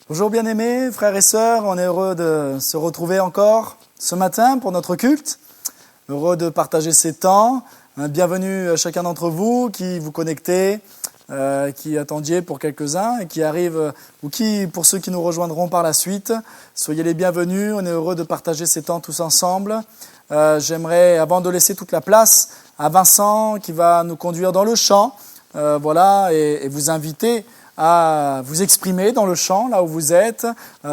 Bonjour bien-aimés, frères et sœurs, on est heureux de se retrouver encore ce matin pour notre culte. Heureux de partager ces temps. Bienvenue à chacun d'entre vous qui vous connectez, qui attendiez pour quelques-uns et qui arrivent, ou qui, pour ceux qui nous rejoindront par la suite, soyez les bienvenus. On est heureux de partager ces temps tous ensemble. J'aimerais, avant de laisser toute la place à Vincent qui va nous conduire dans le chant, et vous inviter à vous exprimer dans le chant, là où vous êtes,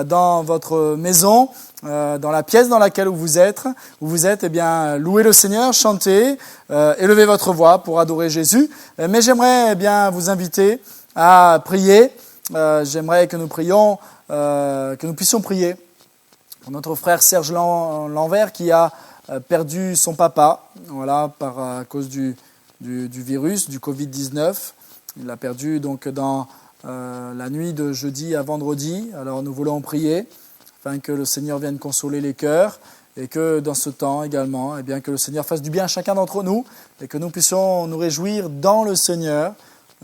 dans votre maison, dans la pièce dans laquelle vous êtes, louez le Seigneur, chantez, élevez votre voix pour adorer Jésus. Mais j'aimerais vous inviter à prier. J'aimerais que nous puissions prier pour notre frère Serge Lanvers qui a perdu son papa, à cause du virus, du Covid-19. Il l'a perdu donc dans la nuit de jeudi à vendredi. Alors nous voulons prier afin que le Seigneur vienne consoler les cœurs et que dans ce temps également, que le Seigneur fasse du bien à chacun d'entre nous et que nous puissions nous réjouir dans le Seigneur.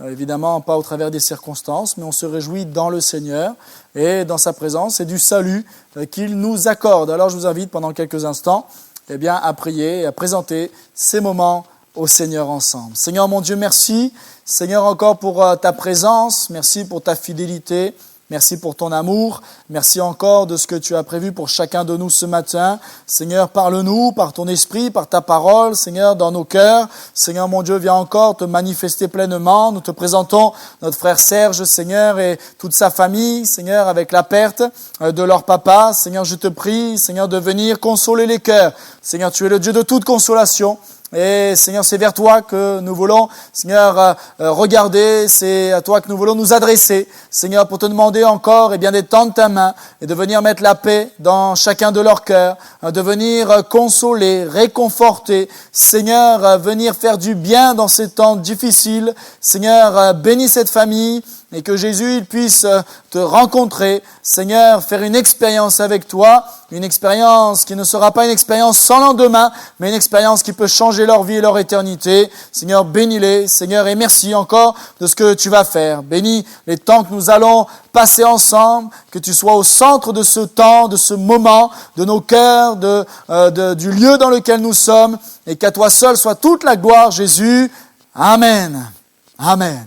Évidemment, pas au travers des circonstances, mais on se réjouit dans le Seigneur et dans sa présence et du salut qu'il nous accorde. Alors je vous invite pendant quelques instants à prier et à présenter ces moments au Seigneur ensemble. Seigneur mon Dieu, merci. Seigneur, encore pour ta présence, merci pour ta fidélité, merci pour ton amour, merci encore de ce que tu as prévu pour chacun de nous ce matin. Seigneur, parle-nous par ton esprit, par ta parole, Seigneur, dans nos cœurs. Seigneur, mon Dieu, viens encore te manifester pleinement. Nous te présentons notre frère Serge, Seigneur, et toute sa famille, Seigneur, avec la perte de leur papa. Seigneur, je te prie, Seigneur, de venir consoler les cœurs. Seigneur, tu es le Dieu de toute consolation. Et Seigneur, c'est vers toi que nous voulons, Seigneur, regarder, c'est à toi que nous voulons nous adresser, Seigneur, pour te demander encore, d'étendre ta main et de venir mettre la paix dans chacun de leurs cœurs, de venir consoler, réconforter, Seigneur, venir faire du bien dans ces temps difficiles. Seigneur, bénis cette famille et que Jésus il puisse te rencontrer, Seigneur, faire une expérience avec toi, une expérience qui ne sera pas une expérience sans lendemain, mais une expérience qui peut changer leur vie et leur éternité. Seigneur, bénis-les, Seigneur, et merci encore de ce que tu vas faire. Bénis les temps que nous allons passer ensemble, que tu sois au centre de ce temps, de ce moment, de nos cœurs, du lieu dans lequel nous sommes, et qu'à toi seul soit toute la gloire, Jésus. Amen. Amen.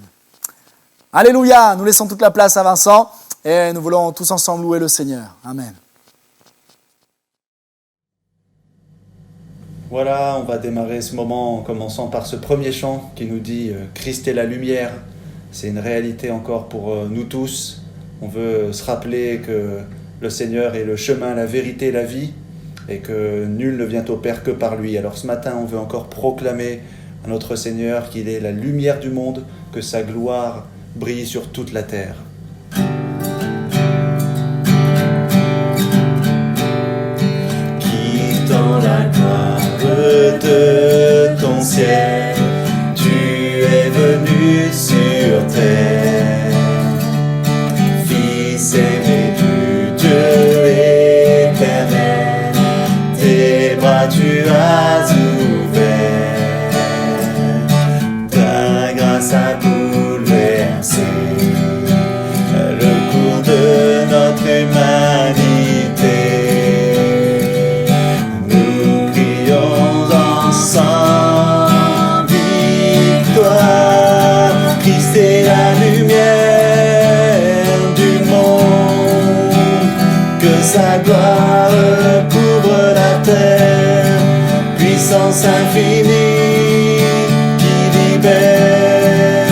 Alléluia, nous laissons toute la place à Vincent et nous voulons tous ensemble louer le Seigneur. Amen. Voilà, on va démarrer ce moment en commençant par ce premier chant qui nous dit « Christ est la lumière ». C'est une réalité encore pour nous tous. On veut se rappeler que le Seigneur est le chemin, la vérité, la vie et que nul ne vient au Père que par lui. Alors ce matin, on veut encore proclamer à notre Seigneur qu'il est la lumière du monde, que sa gloire brille sur toute la terre. Qui dans la gloire de ton ciel, tu es venu sur terre, Fils aimé du Dieu éternel, tes bras tu as ouverts, ta grâce a bouleversé le cours de notre humanité. Nous crions ensemble victoire. Christ est la lumière du monde, que sa gloire couvre la terre, puissance infinie qui libère,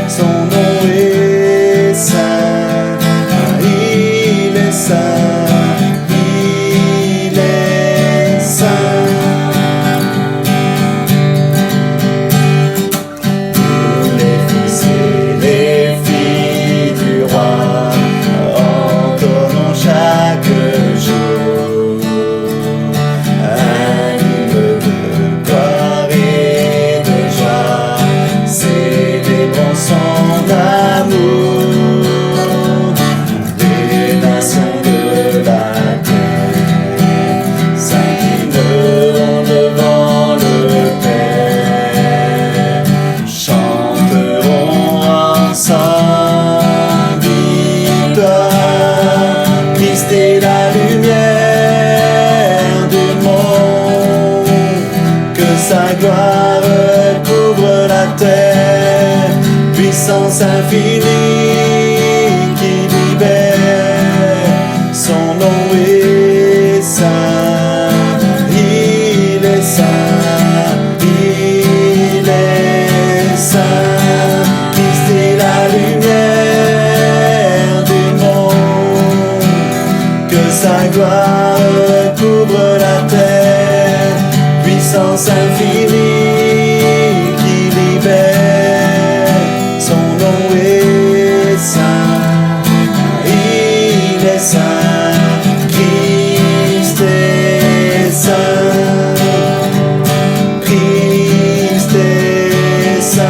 son nom est saint, il est saint, il est saint. Nous les fils et les filles du roi entonnons chaque jour un hymne de gloire. puissance infinie qui libère, son nom est saint, il est saint, il est saint. Christ est la lumière du monde, que sa gloire couvre la terre, puissance infinie qui libère, son nom est saint, il est saint, Christ est saint, Christ est saint,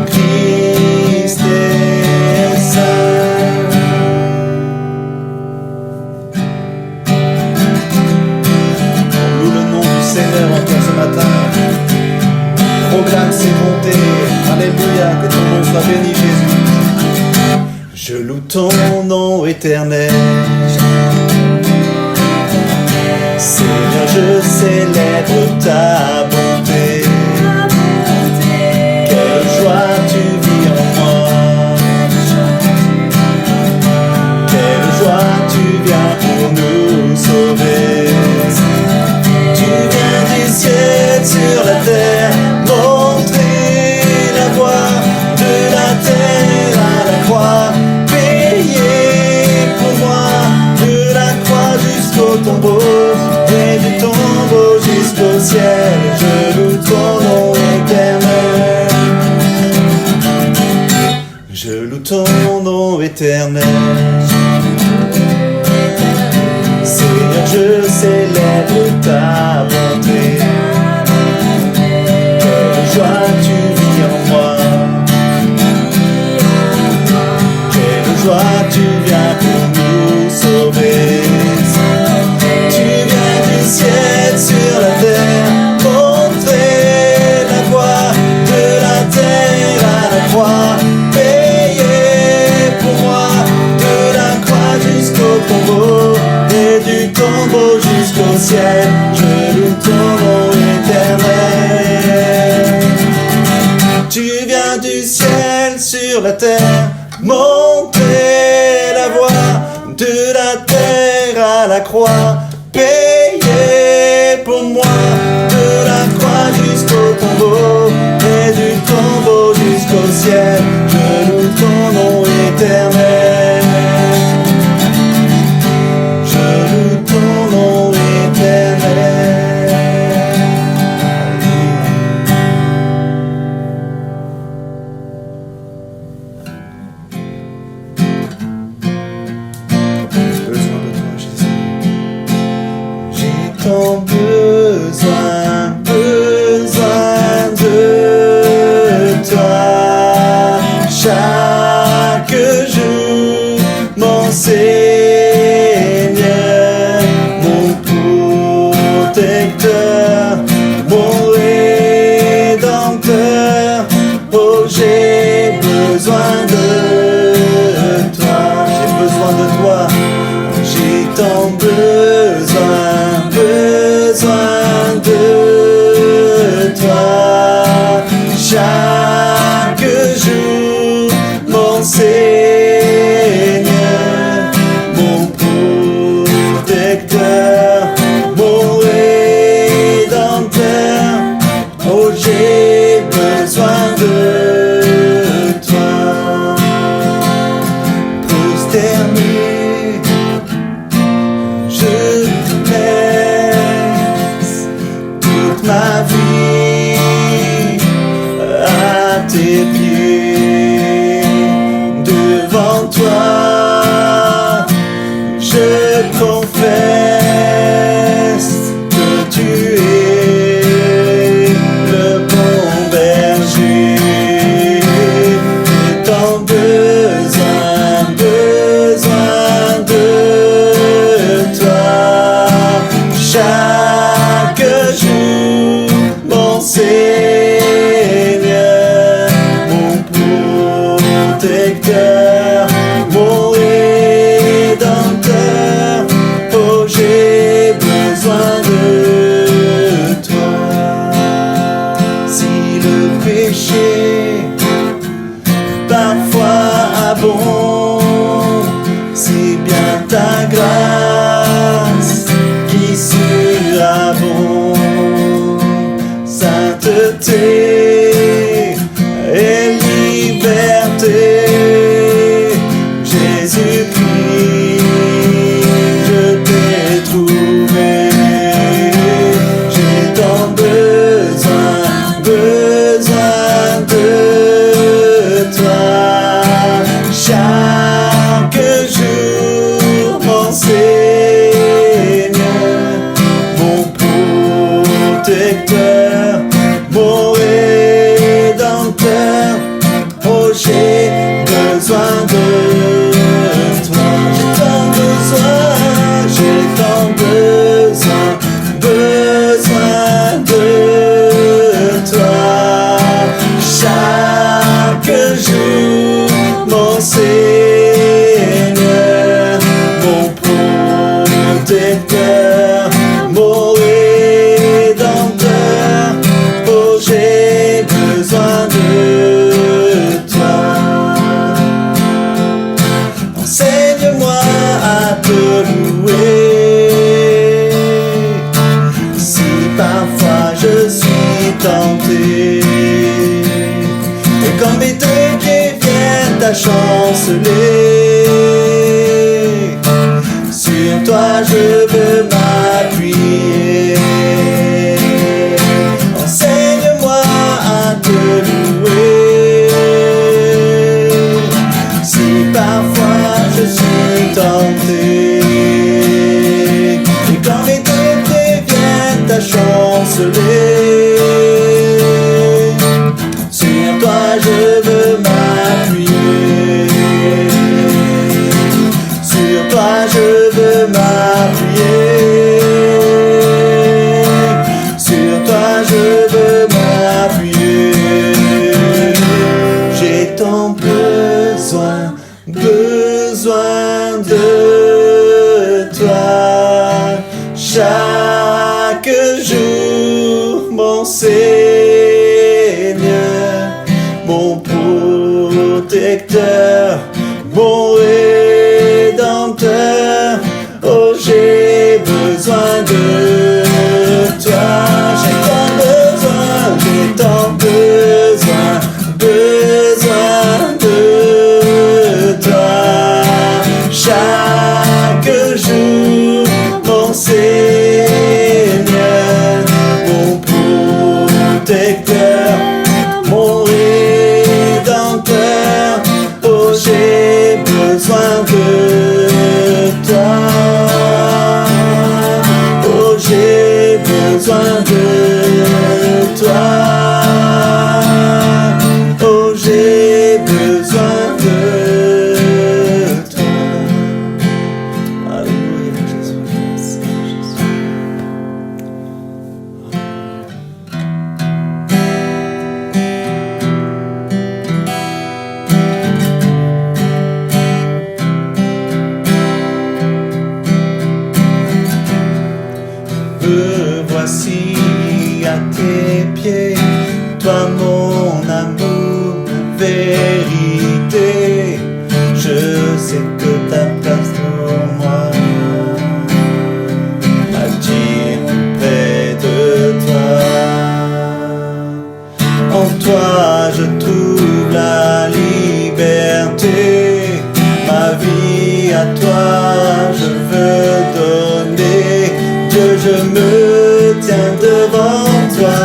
Christ est saint. On loue le nom du Seigneur encore ce matin. Proclame ses bontés. Alléluia, que ton nom soit béni, Jésus. Je loue ton nom éternel. Seigneur, je célèbre ta bonté. Quelle joie tu vis en moi. Quelle joie tu viens pour nous sauver. Tu viens du ciel sur la terre, montrer la voie de la terre à la croix, payer pour moi de la croix jusqu'au tombeau et du tombeau jusqu'au ciel. Je loue ton nom éternel. Je loue ton nom éternel. Seigneur, je célèbre ta bonté. Quelle joie tu vis en moi. Quelle joie tu viens pour nous sauver. Tu viens du ciel sur la terre, montrer la voie de la terre à la croix, payer pour moi de la croix jusqu'au tombeau et du tombeau jusqu'au ciel. Je loue ton nom éternel. Tu viens du ciel sur la terre, monter la voie de la terre à la croix, payer pour moi de la croix jusqu'au tombeau et du tombeau jusqu'au ciel. Je loue ton nom éternel. Je loue ton nom éternel. J'ai besoin de toi, Jésus. J'ai tant besoin, besoin de toi. Chaque jour, mon Seigneur, mon protecteur, mon rédempteur. Oh, j'ai besoin de toi, j'ai besoin de toi. J'ai tant besoin, besoin de toi. Chaque jour, mon Seigneur, mon protecteur, mon rédempteur. Oh, j'ai besoin de toi. Prosterné, je te laisse toute ma vie à tes pieds. Devant toi, je confesse que tu es le bon berger. J'ai tant besoin, besoin de toi. Chaque jour, mon Seigneur, mon bon, c'est bien ta grâce qui surabonde. Sainteté et liberté, Jésus-Christ, je t'ai trouvé. J'ai tant besoin de toi. Chaque jour, mon Seigneur, mon protecteur, mon rédempteur. Oh, j'ai besoin de toi. J'ai tant besoin de toi. Chaque jour, mon Seigneur, mon protecteur, mon rédempteur. Oh, j'ai besoin de toi. Enseigne-moi à te louer. Si parfois je suis tenté, et quand mes deux pieds viennent à chanceler, sur toi je veux m'appuyer. Enseigne-moi à te louer. Si parfois je suis tenté, et quand mes deux pieds viennent à chanceler, sur toi je veux m'appuyer. Sur toi je veux m'appuyer. Sur toi je veux m'appuyer. J'ai tant besoin de toi. Chaque jour, mon Seigneur, mon protecteur, mon rédempteur. Oh, j'ai besoin de toi. J'ai tant besoin de toi. Chaque jour, mon Seigneur, mon protecteur, mon rédempteur. Oh, j'ai besoin de toi. Oh, j'ai besoin de toi. Oh, j'ai besoin de toi. Alléluia, Jésus. Merci, Jésus. Me voici à tes pieds, toi mon amour, vérité. Je sais que ta place pour moi m'attire près de toi. En toi je trouve la liberté. Ma vie à toi je veux donner. Dieu, je me tiens devant toi.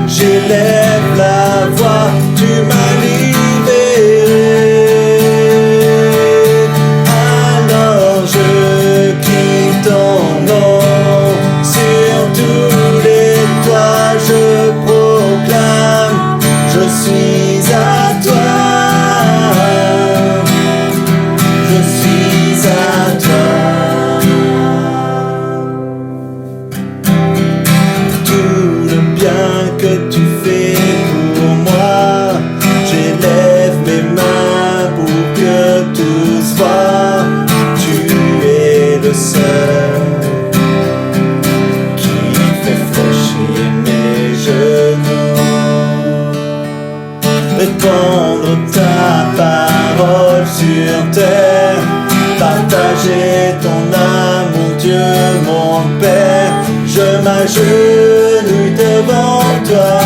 J'élève la voix, tu m'as libéré. Alors je crie ton nom. Sur tous les toits je proclame, je suis à toi. Je suis à toi. Que tu fais pour genoux devant toi.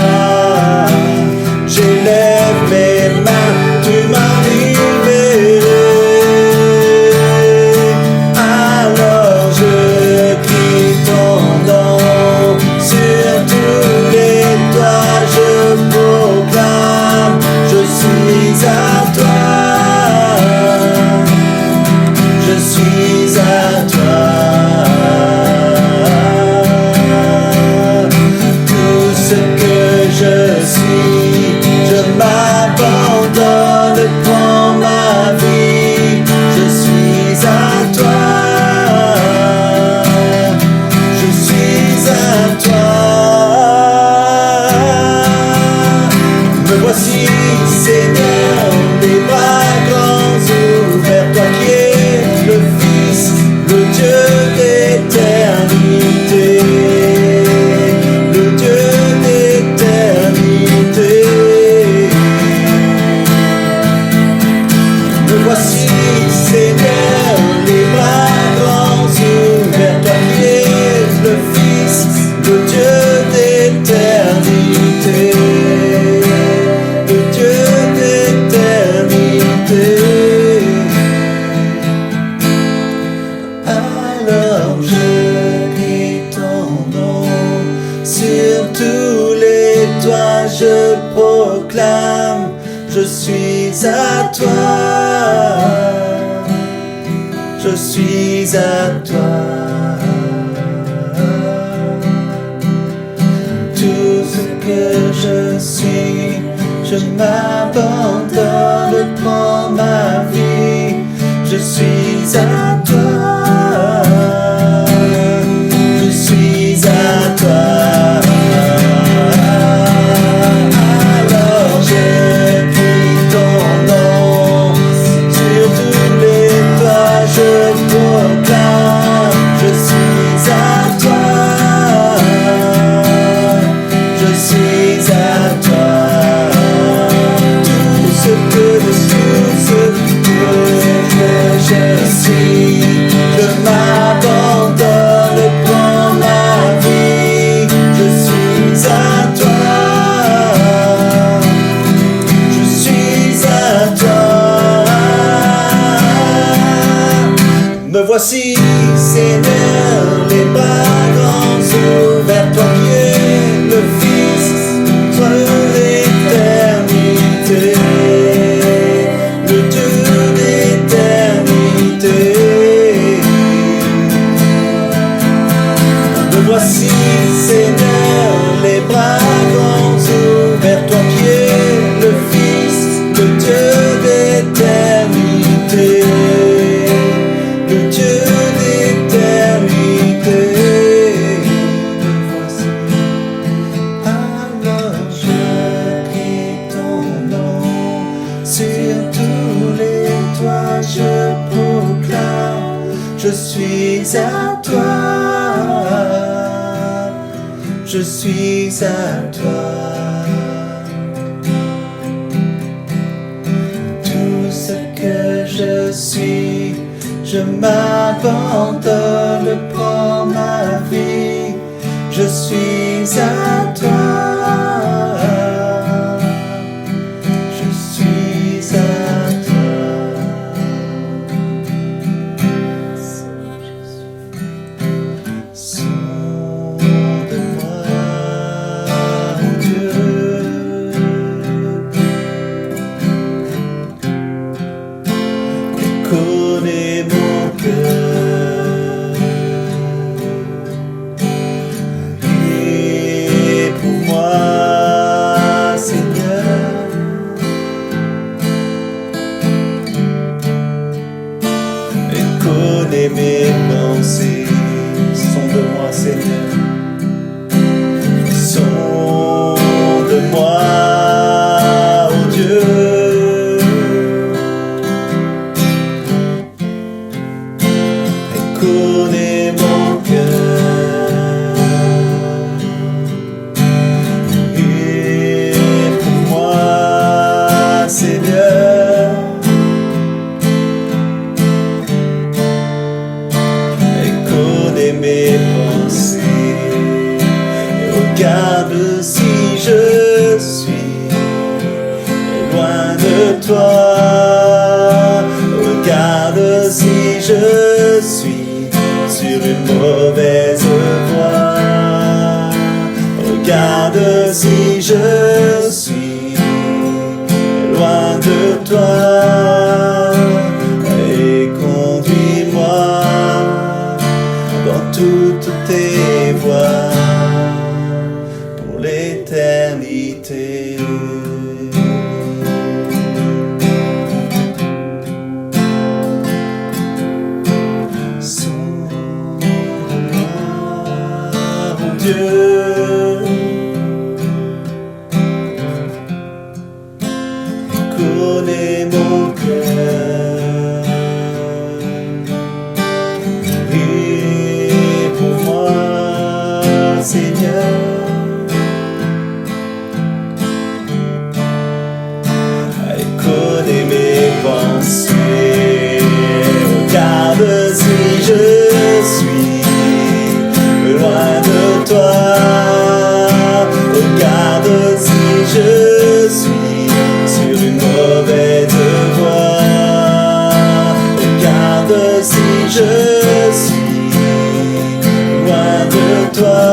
J'élève mes mains, tu m'as libéré. Alors je crie ton nom sur tous les toits, je proclame, je suis à toi. Je suis à toi. Tout ce que je suis, je m'abandonne, prends ma vie. Je suis à toi. Je suis à toi. Me voici, Seigneur, les bras grands ouverts, toi qui es le Fils, le Dieu d'éternité, le Dieu d'éternité. Me voici, Seigneur, les bras grands ouverts, toi qui es le Fils, le Dieu d'éternité, le Dieu d'éternité. Alors je crie ton nom sur tous les toits, je proclame, je suis à toi. Je suis à toi. Tout ce que je suis, je m'abandonne, prends ma vie. Je suis à toi. Je suis à toi. Alors je crie ton nom sur tous les toits, je proclame, je suis à toi. Je suis à toi. Tout ce que je suis, je m'abandonne, prends ma vie. Je suis à toi. Je suis à toi. Me voici, Seigneur, les bras grands ouverts, toi qui es le Fils, toi l'éternité, le Dieu d'éternité. Me voici, Seigneur, les bras grands ouverts, toi qui es le Fils, le Dieu d'éternité, le Dieu d'éternité. Me voici. Alors je crie ton nom sur tous les toits, je proclame, je suis à toi. Je suis à toi. Tout ce que je suis, je m'abandonne, prends ma vie. Je suis à toi. Je suis à toi. Sonde-moi, oh Dieu. Connais mon cœur. toi. Regarde si je suis sur une mauvaise voie. Regarde si je suis loin de toi. Et conduis-moi dans toutes tes voies pour l'éternité. Dieu, connais mon cœur et pour moi, Seigneur, connais mes pensées. Regarde si je suis loin de toi. Regarde si je suis sur une mauvaise voie. Regarde si je suis loin de toi.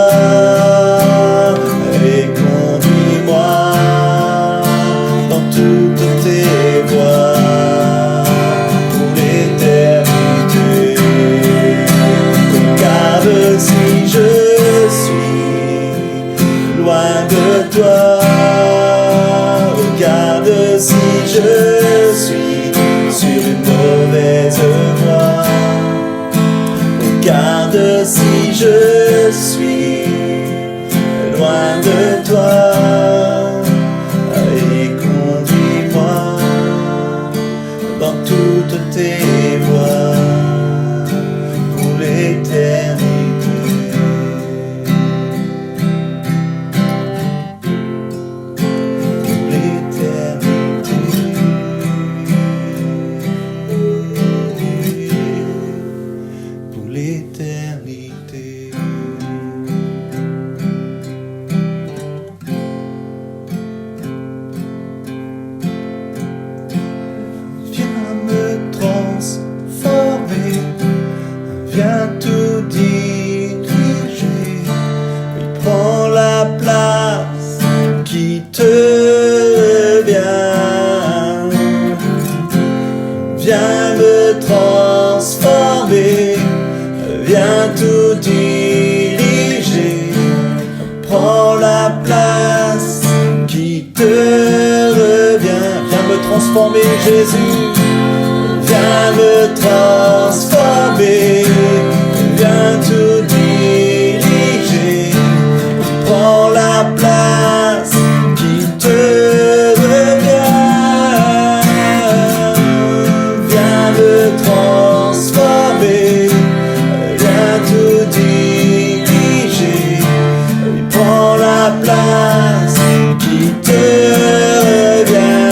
Et conduis-moi dans toutes tes voies pour l'éternité. Regarde si je suis loin de toi. Regarde si je suis sur une mauvaise voie. Regarde si je suis loin de toi. Et conduis-moi dans toutes tes voies pour l'éternité. Pour l'éternité. Viens me transformer, viens tout diriger, il prend la place qui te revient. Viens me transformer, viens tout diriger, prends la place qui te revient. Viens me transformer, Jésus, viens me transformer, viens tout diriger, prends la place qui te revient. Viens me transformer, viens tout diriger, prends la place qui te revient.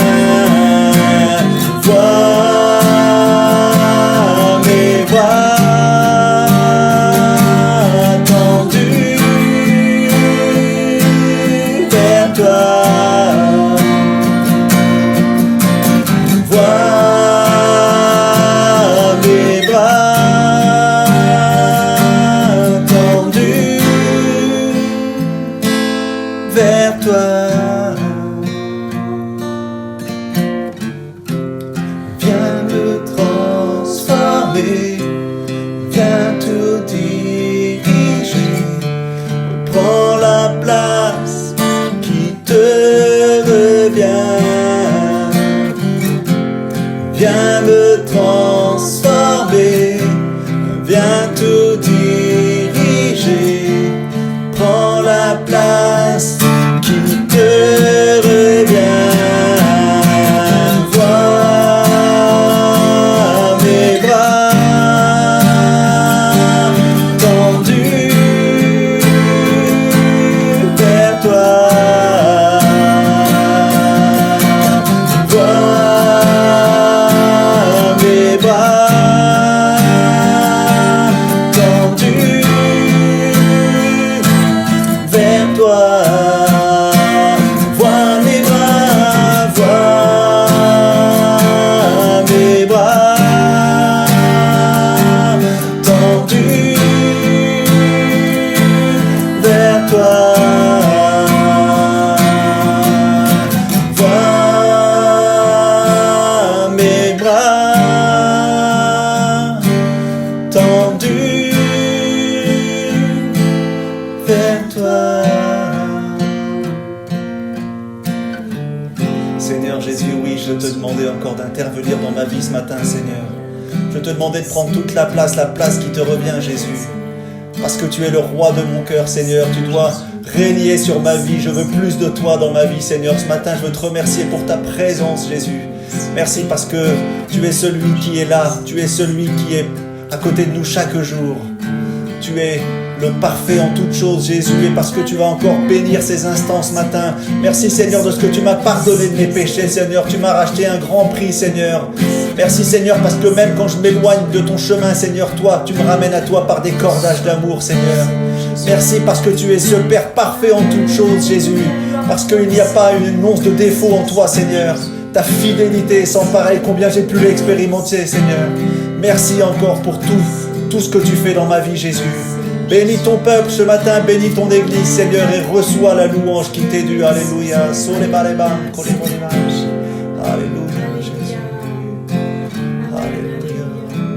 Vois mes voix tendues vers toi. Vois mes bras tendus vers toi. Viens me transformer, viens tout diriger, prends la place qui te revient. Viens me transformer, viens tout diriger, prends la place qui te revient. Vois mes bras tendus vers toi. Vois mes bras tendus vers toi. Seigneur Jésus, oui, je te demandais encore d'intervenir dans ma vie ce matin, Seigneur. Je te demandais de prendre toute la place qui te revient, Jésus. Parce que tu es le roi de mon cœur, Seigneur. Tu dois régner sur ma vie. Je veux plus de toi dans ma vie, Seigneur. Ce matin, je veux te remercier pour ta présence, Jésus. Merci parce que tu es celui qui est là. Tu es celui qui est à côté de nous chaque jour. Tu es le parfait en toutes choses, Jésus, et parce que tu vas encore bénir ces instants ce matin. Merci, Seigneur, de ce que tu m'as pardonné de mes péchés, Seigneur. Tu m'as racheté un grand prix, Seigneur. Merci, Seigneur, parce que même quand je m'éloigne de ton chemin, Seigneur, toi, tu me ramènes à toi par des cordages d'amour, Seigneur. Merci parce que tu es ce Père parfait en toutes choses, Jésus. Parce qu'il n'y a pas une once de défaut en toi, Seigneur. Ta fidélité est sans pareil, combien j'ai pu l'expérimenter, Seigneur. Merci encore pour tout ce que tu fais dans ma vie, Jésus. Bénis ton peuple ce matin, bénis ton église, Seigneur, et reçois la louange qui t'est due. Alléluia. Alléluia, Jésus. Alléluia.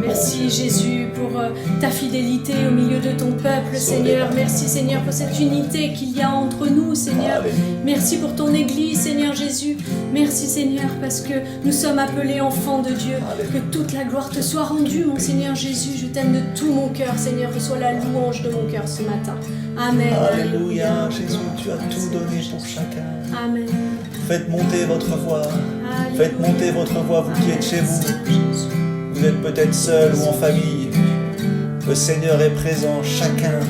Merci Jésus pour ta fidélité au milieu de ton peuple, Seigneur. Merci Seigneur pour cette unité qu'il y a entre nous, Seigneur. Merci pour ton église, Seigneur Jésus. Merci Seigneur parce que nous sommes appelés enfants de Dieu. Que toute la gloire te soit rendue, mon Seigneur Jésus. Je t'aime de tout mon cœur, Seigneur. Reçois la louange de mon cœur ce matin. Amen. Alléluia, Jésus, tu as tout donné pour chacun. Amen. Faites monter votre voix. Alléluia. Faites monter votre voix, vous qui êtes chez vous. Vous êtes peut-être seul ou en famille. Le Seigneur est présent, chacun,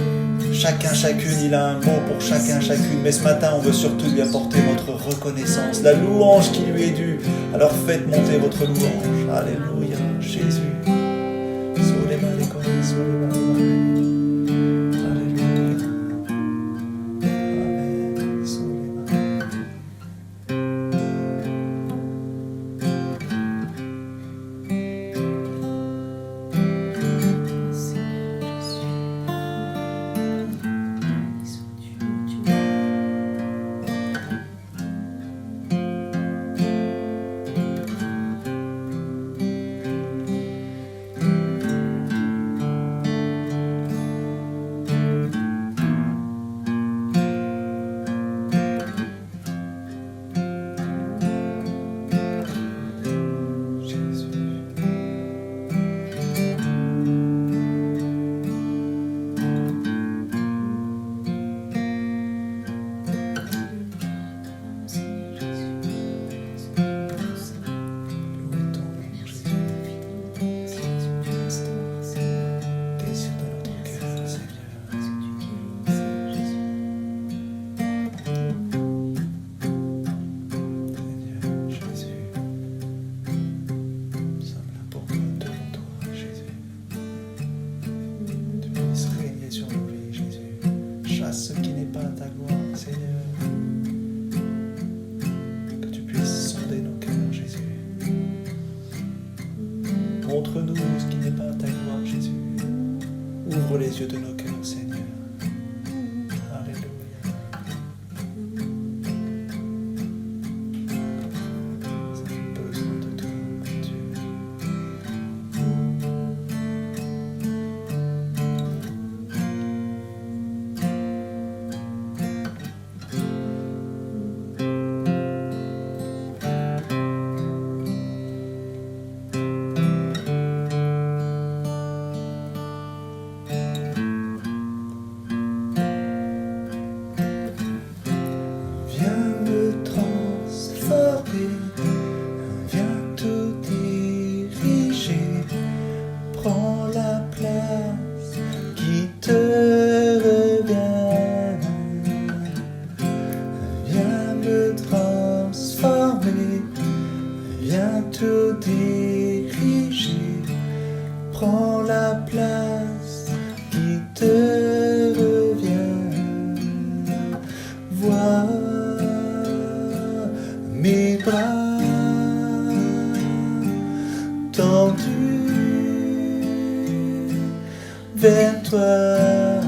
chacune, il a un mot pour chacun, chacune. Mais ce matin, on veut surtout lui apporter notre reconnaissance, la louange qui lui est due. Alors faites monter votre louange. Alléluia, Jésus. Ce qui n'est pas ta gloire, Seigneur. Que tu puisses sonder nos cœurs, Jésus. Montre-nous ce qui n'est pas ta gloire, Jésus. Ouvre les yeux de nos cœurs, Seigneur. Alléluia. Ça fait besoin de toi, mon Dieu. Prends la place qui te revient. Vois mes bras tendus vers toi.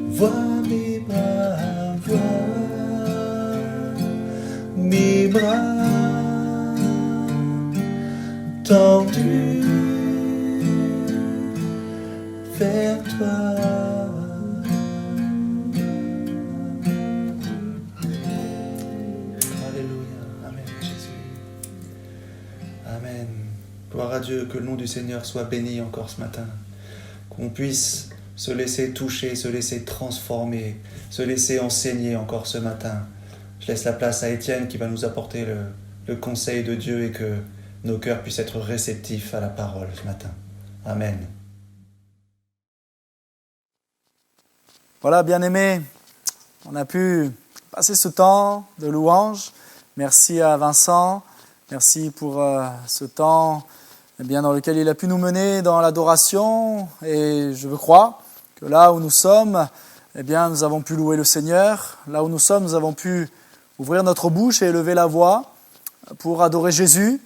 Vois mes bras tendus vers toi. Alléluia, amen. Amen. Gloire à Dieu, que le nom du Seigneur soit béni encore ce matin. Qu'on puisse se laisser toucher, se laisser transformer, se laisser enseigner encore ce matin. Je laisse la place à Étienne qui va nous apporter le conseil de Dieu et que nos cœurs puissent être réceptifs à la parole ce matin. Amen. Voilà, bien-aimés, on a pu passer ce temps de louange. Merci à Vincent, merci pour ce temps dans lequel il a pu nous mener dans l'adoration. Et je veux croire que là où nous sommes, nous avons pu louer le Seigneur. Là où nous sommes, nous avons pu ouvrir notre bouche et élever la voix pour adorer Jésus,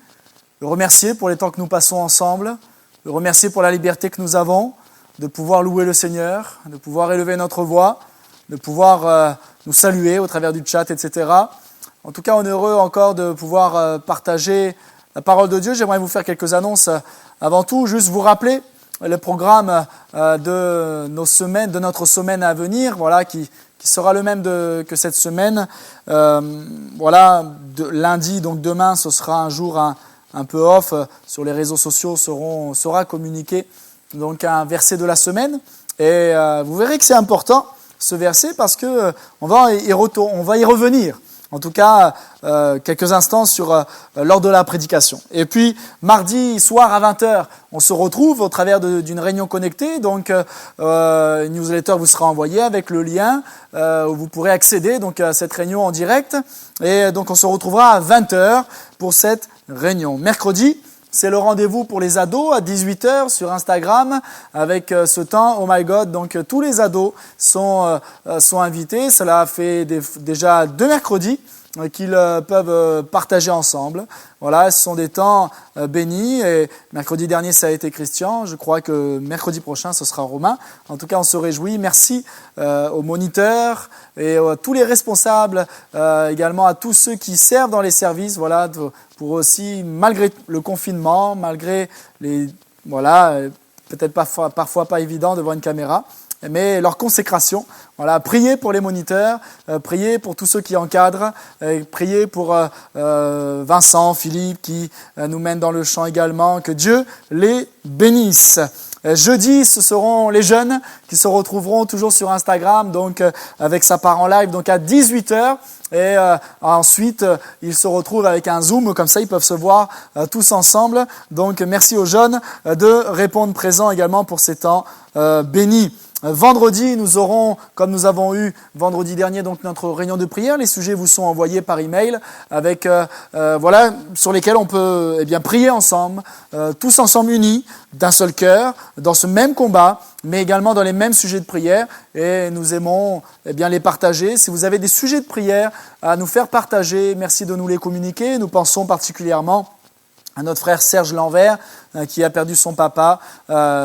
le remercier pour les temps que nous passons ensemble, le remercier pour la liberté que nous avons de pouvoir louer le Seigneur, de pouvoir élever notre voix, de pouvoir nous saluer au travers du chat, etc. En tout cas, on est heureux encore de pouvoir partager la parole de Dieu. J'aimerais vous faire quelques annonces. Avant tout, juste vous rappeler le programme de notre semaine à venir, voilà, qui sera le même que cette semaine. Lundi, donc demain, ce sera un jour un peu off. Sur les réseaux sociaux sera communiqué donc un verset de la semaine. Et vous verrez que c'est important, ce verset, parce que on va y revenir. En tout cas, quelques instants lors de la prédication. Et puis, mardi soir à 20h, on se retrouve au travers d'une réunion connectée. Donc, une newsletter vous sera envoyée avec le lien où vous pourrez accéder donc, à cette réunion en direct. Et donc, on se retrouvera à 20h pour cette réunion. Mercredi, c'est le rendez-vous pour les ados à 18h sur Instagram avec ce temps Oh My God. Donc tous les ados sont invités. Cela fait déjà 2 mercredis qu'ils peuvent partager ensemble. Voilà, ce sont des temps bénis. Et mercredi dernier, ça a été Christian. Je crois que mercredi prochain, ce sera Romain. En tout cas, on se réjouit. Merci aux moniteurs et à tous les responsables, également à tous ceux qui servent dans les services. Voilà, pour aussi, malgré le confinement, malgré peut-être parfois pas évident devant une caméra, mais leur consécration. Voilà, priez pour les moniteurs, priez pour tous ceux qui encadrent, priez pour Vincent, Philippe qui nous mènent dans le chant également. Que Dieu les bénisse. Jeudi, ce seront les jeunes qui se retrouveront toujours sur Instagram, donc avec sa part en live, donc à 18h. Et ensuite, ils se retrouvent avec un Zoom, comme ça ils peuvent se voir tous ensemble. Donc merci aux jeunes de répondre présents également pour ces temps bénis. Vendredi, nous aurons, comme nous avons eu vendredi dernier, donc notre réunion de prière. Les sujets vous sont envoyés par email avec sur lesquels on peut prier ensemble, tous ensemble unis, d'un seul cœur, dans ce même combat, mais également dans les mêmes sujets de prière. Et nous aimons les partager. Si vous avez des sujets de prière à nous faire partager, merci de nous les communiquer. Nous pensons particulièrement à notre frère Serge Lanvert qui a perdu son papa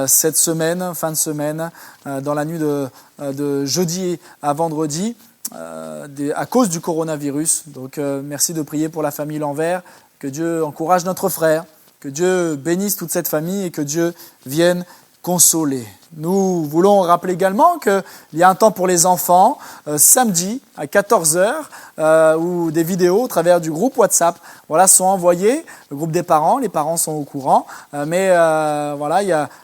cette semaine, fin de semaine, dans la nuit de jeudi à vendredi à cause du coronavirus. Donc merci de prier pour la famille Lanvert, que Dieu encourage notre frère, que Dieu bénisse toute cette famille et que Dieu vienne consoler. Nous voulons rappeler également qu'il y a un temps pour les enfants, samedi à 14h, où des vidéos au travers du groupe WhatsApp sont envoyées, le groupe des parents, les parents sont au courant, mais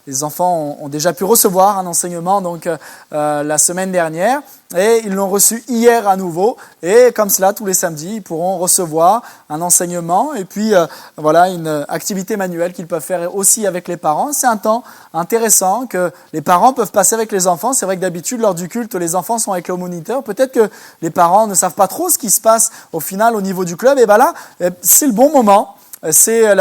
les enfants ont déjà pu recevoir un enseignement donc la semaine dernière, et ils l'ont reçu hier à nouveau, et comme cela, tous les samedis, ils pourront recevoir un enseignement, et puis une activité manuelle qu'ils peuvent faire aussi avec les parents. C'est un temps intéressant que les parents peuvent passer avec les enfants. C'est vrai que d'habitude, lors du culte, les enfants sont avec le moniteur. Peut-être que les parents ne savent pas trop ce qui se passe au final au niveau du club. Et là, c'est le bon moment. C'est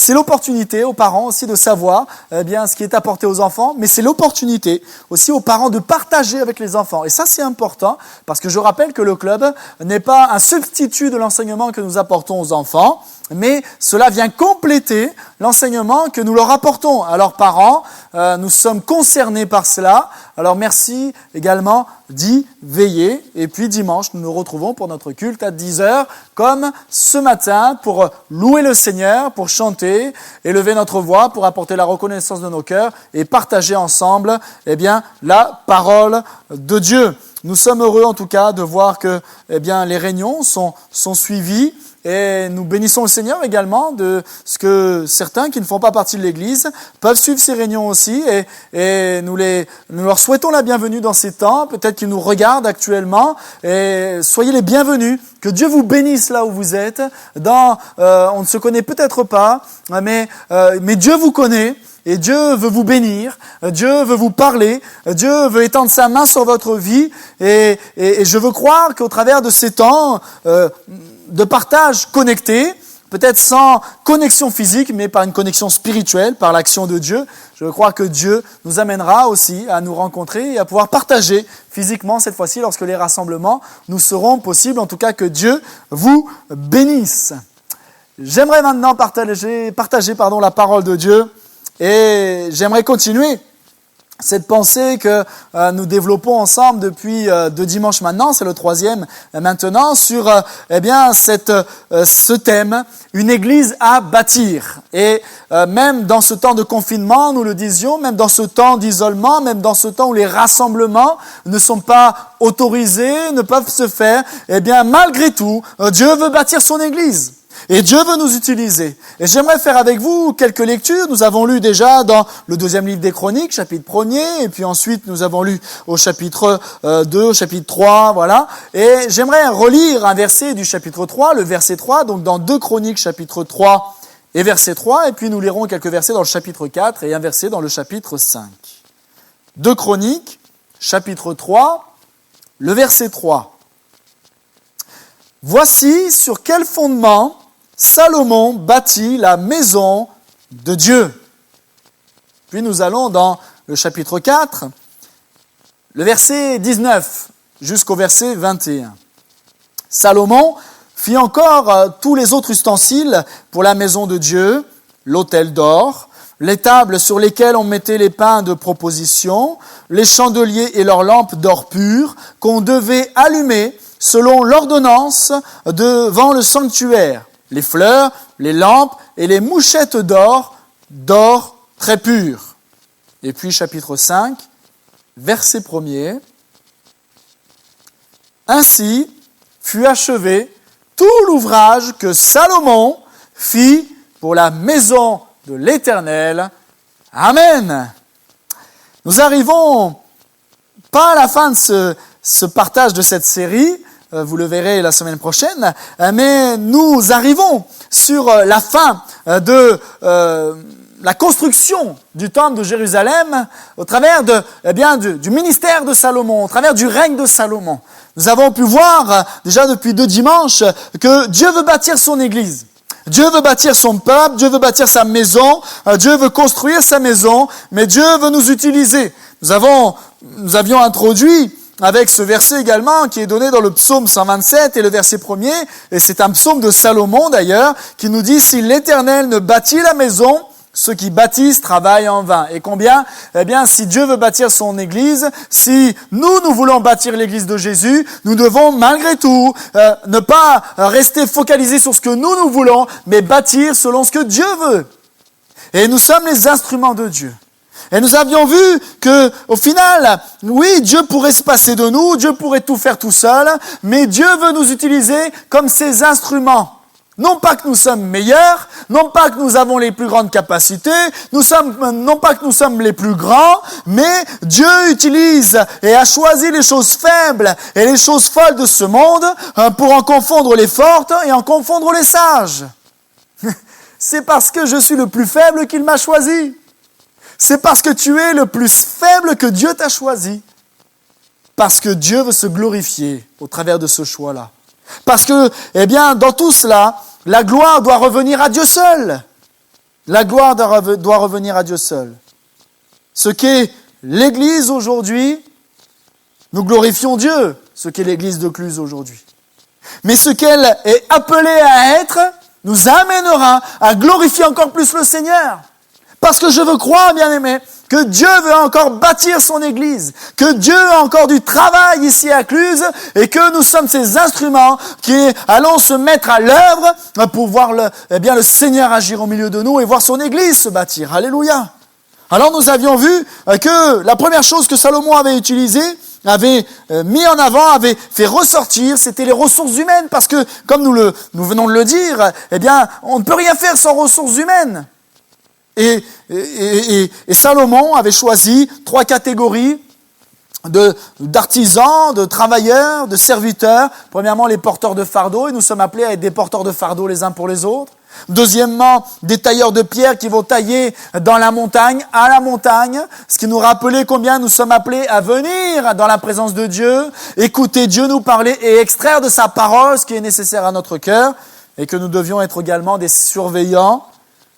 l'opportunité aux parents aussi de savoir ce qui est apporté aux enfants, mais c'est l'opportunité aussi aux parents de partager avec les enfants. Et ça, c'est important parce que je rappelle que le club n'est pas un substitut de l'enseignement que nous apportons aux enfants, mais cela vient compléter l'enseignement que nous leur apportons à leurs parents. Nous sommes concernés par cela. Alors merci également d'y veiller. Et puis dimanche, nous nous retrouvons pour notre culte à 10h, comme ce matin, pour louer le Seigneur, pour chanter, élever notre voix, pour apporter la reconnaissance de nos cœurs et partager ensemble la parole de Dieu. Nous sommes heureux en tout cas de voir que les réunions sont suivies Et nous bénissons le Seigneur également de ce que certains qui ne font pas partie de l'Église peuvent suivre ces réunions aussi. Et nous leur souhaitons la bienvenue dans ces temps. Peut-être qu'ils nous regardent actuellement. Et soyez les bienvenus. Que Dieu vous bénisse là où vous êtes. On ne se connaît peut-être pas, mais Dieu vous connaît. Et Dieu veut vous bénir, Dieu veut vous parler, Dieu veut étendre sa main sur votre vie. Et je veux croire qu'au travers de ces temps de partage connecté, peut-être sans connexion physique, mais par une connexion spirituelle, par l'action de Dieu, je crois que Dieu nous amènera aussi à nous rencontrer et à pouvoir partager physiquement cette fois-ci lorsque les rassemblements nous seront possibles. En tout cas, que Dieu vous bénisse. J'aimerais maintenant partager la parole de Dieu. Et j'aimerais continuer cette pensée que nous développons ensemble depuis 2 dimanches maintenant, c'est le 3e maintenant, sur ce thème, une église à bâtir. Et même dans ce temps de confinement, nous le disions, même dans ce temps d'isolement, même dans ce temps où les rassemblements ne sont pas autorisés, ne peuvent se faire, malgré tout, Dieu veut bâtir son église. Et Dieu veut nous utiliser. Et j'aimerais faire avec vous quelques lectures. Nous avons lu déjà dans le 2e livre des Chroniques, chapitre 1er, et puis ensuite nous avons lu au chapitre 2, au chapitre 3, voilà. Et j'aimerais relire un verset du chapitre 3, le verset 3, donc dans 2 Chroniques, chapitre 3 et verset 3, et puis nous lirons quelques versets dans le chapitre 4 et un verset dans le chapitre 5. 2 Chroniques, chapitre 3, le verset 3. Voici sur quel fondement Salomon bâtit la maison de Dieu. Puis nous allons dans le chapitre 4, le verset 19 jusqu'au verset 21. Salomon fit encore tous les autres ustensiles pour la maison de Dieu, l'autel d'or, les tables sur lesquelles on mettait les pains de proposition, les chandeliers et leurs lampes d'or pur qu'on devait allumer selon l'ordonnance devant le sanctuaire, les fleurs, les lampes et les mouchettes d'or très pur. Et puis chapitre 5, verset 1er. Ainsi fut achevé tout l'ouvrage que Salomon fit pour la maison de l'Éternel. Amen. Nous arrivons pas à la fin de ce partage de cette série, vous le verrez la semaine prochaine, mais nous arrivons sur la fin de la construction du temple de Jérusalem au travers du ministère de Salomon, au travers du règne de Salomon. Nous avons pu voir déjà depuis 2 dimanches que Dieu veut bâtir son église. Dieu veut bâtir son peuple, Dieu veut bâtir sa maison, Dieu veut construire sa maison, mais Dieu veut nous utiliser. Nous avions introduit avec ce verset également qui est donné dans le psaume 127 et le verset 1er, et c'est un psaume de Salomon d'ailleurs, qui nous dit « Si l'Éternel ne bâtit la maison, ceux qui bâtissent travaillent en vain. » Et combien ? Si Dieu veut bâtir son église, si nous voulons bâtir l'église de Jésus, nous devons malgré tout ne pas rester focalisés sur ce que nous voulons, mais bâtir selon ce que Dieu veut. Et nous sommes les instruments de Dieu. Et nous avions vu que, au final, oui, Dieu pourrait se passer de nous, Dieu pourrait tout faire tout seul, mais Dieu veut nous utiliser comme ses instruments. Non pas que nous sommes meilleurs, non pas que nous avons les plus grandes capacités, non pas que nous sommes les plus grands, mais Dieu utilise et a choisi les choses faibles et les choses folles de ce monde pour en confondre les fortes et en confondre les sages. C'est parce que je suis le plus faible qu'il m'a choisi. C'est parce que tu es le plus faible que Dieu t'a choisi. Parce que Dieu veut se glorifier au travers de ce choix-là. Parce que, dans tout cela, la gloire doit revenir à Dieu seul. La gloire doit revenir à Dieu seul. Ce qu'est l'Église aujourd'hui, nous glorifions Dieu, ce qu'est l'Église de Cluse aujourd'hui. Mais ce qu'elle est appelée à être, nous amènera à glorifier encore plus le Seigneur. Parce que je veux croire, bien-aimés, que Dieu veut encore bâtir son Église, que Dieu a encore du travail ici à Cluse et que nous sommes ces instruments qui allons se mettre à l'œuvre pour voir le Seigneur agir au milieu de nous et voir son Église se bâtir. Alléluia. Alors nous avions vu que la première chose que Salomon avait utilisée, avait mis en avant, avait fait ressortir, c'était les ressources humaines. Parce que, comme nous venons de le dire, eh bien, on ne peut rien faire sans ressources humaines. Et Salomon avait choisi 3 catégories d'artisans, de travailleurs, de serviteurs. Premièrement, les porteurs de fardeaux, et nous sommes appelés à être des porteurs de fardeaux les uns pour les autres. Deuxièmement, des tailleurs de pierre qui vont tailler dans la montagne, à la montagne, ce qui nous rappelait combien nous sommes appelés à venir dans la présence de Dieu, écouter Dieu nous parler et extraire de sa parole ce qui est nécessaire à notre cœur, et que nous devions être également des surveillants,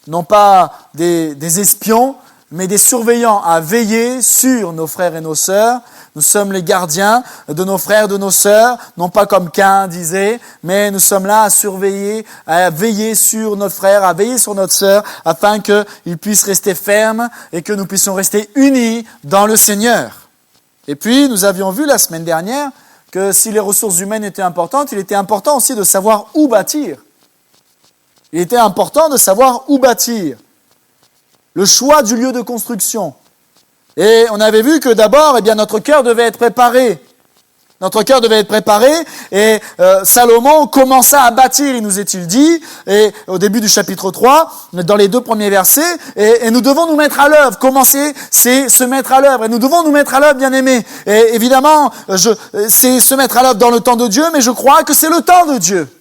non pas des espions, mais des surveillants à veiller sur nos frères et nos sœurs. Nous sommes les gardiens de nos frères, de nos sœurs, non pas comme Caïn disait, mais nous sommes là à surveiller, à veiller sur notre frère, à veiller sur notre sœur, afin qu'ils puissent rester fermes et que nous puissions rester unis dans le Seigneur. Et puis, nous avions vu la semaine dernière que si les ressources humaines étaient importantes, il était important aussi de savoir où bâtir. Il était important de savoir où bâtir. Le choix du lieu de construction. Et on avait vu que d'abord, eh bien, notre cœur devait être préparé. Notre cœur devait être préparé et Salomon commença à bâtir, il nous est-il dit, et au début du chapitre 3, dans les 2 premiers versets, et nous devons nous mettre à l'œuvre. Commencer, c'est se mettre à l'œuvre. Et nous devons nous mettre à l'œuvre, bien-aimés. Et évidemment, c'est se mettre à l'œuvre dans le temps de Dieu, mais je crois que c'est le temps de Dieu.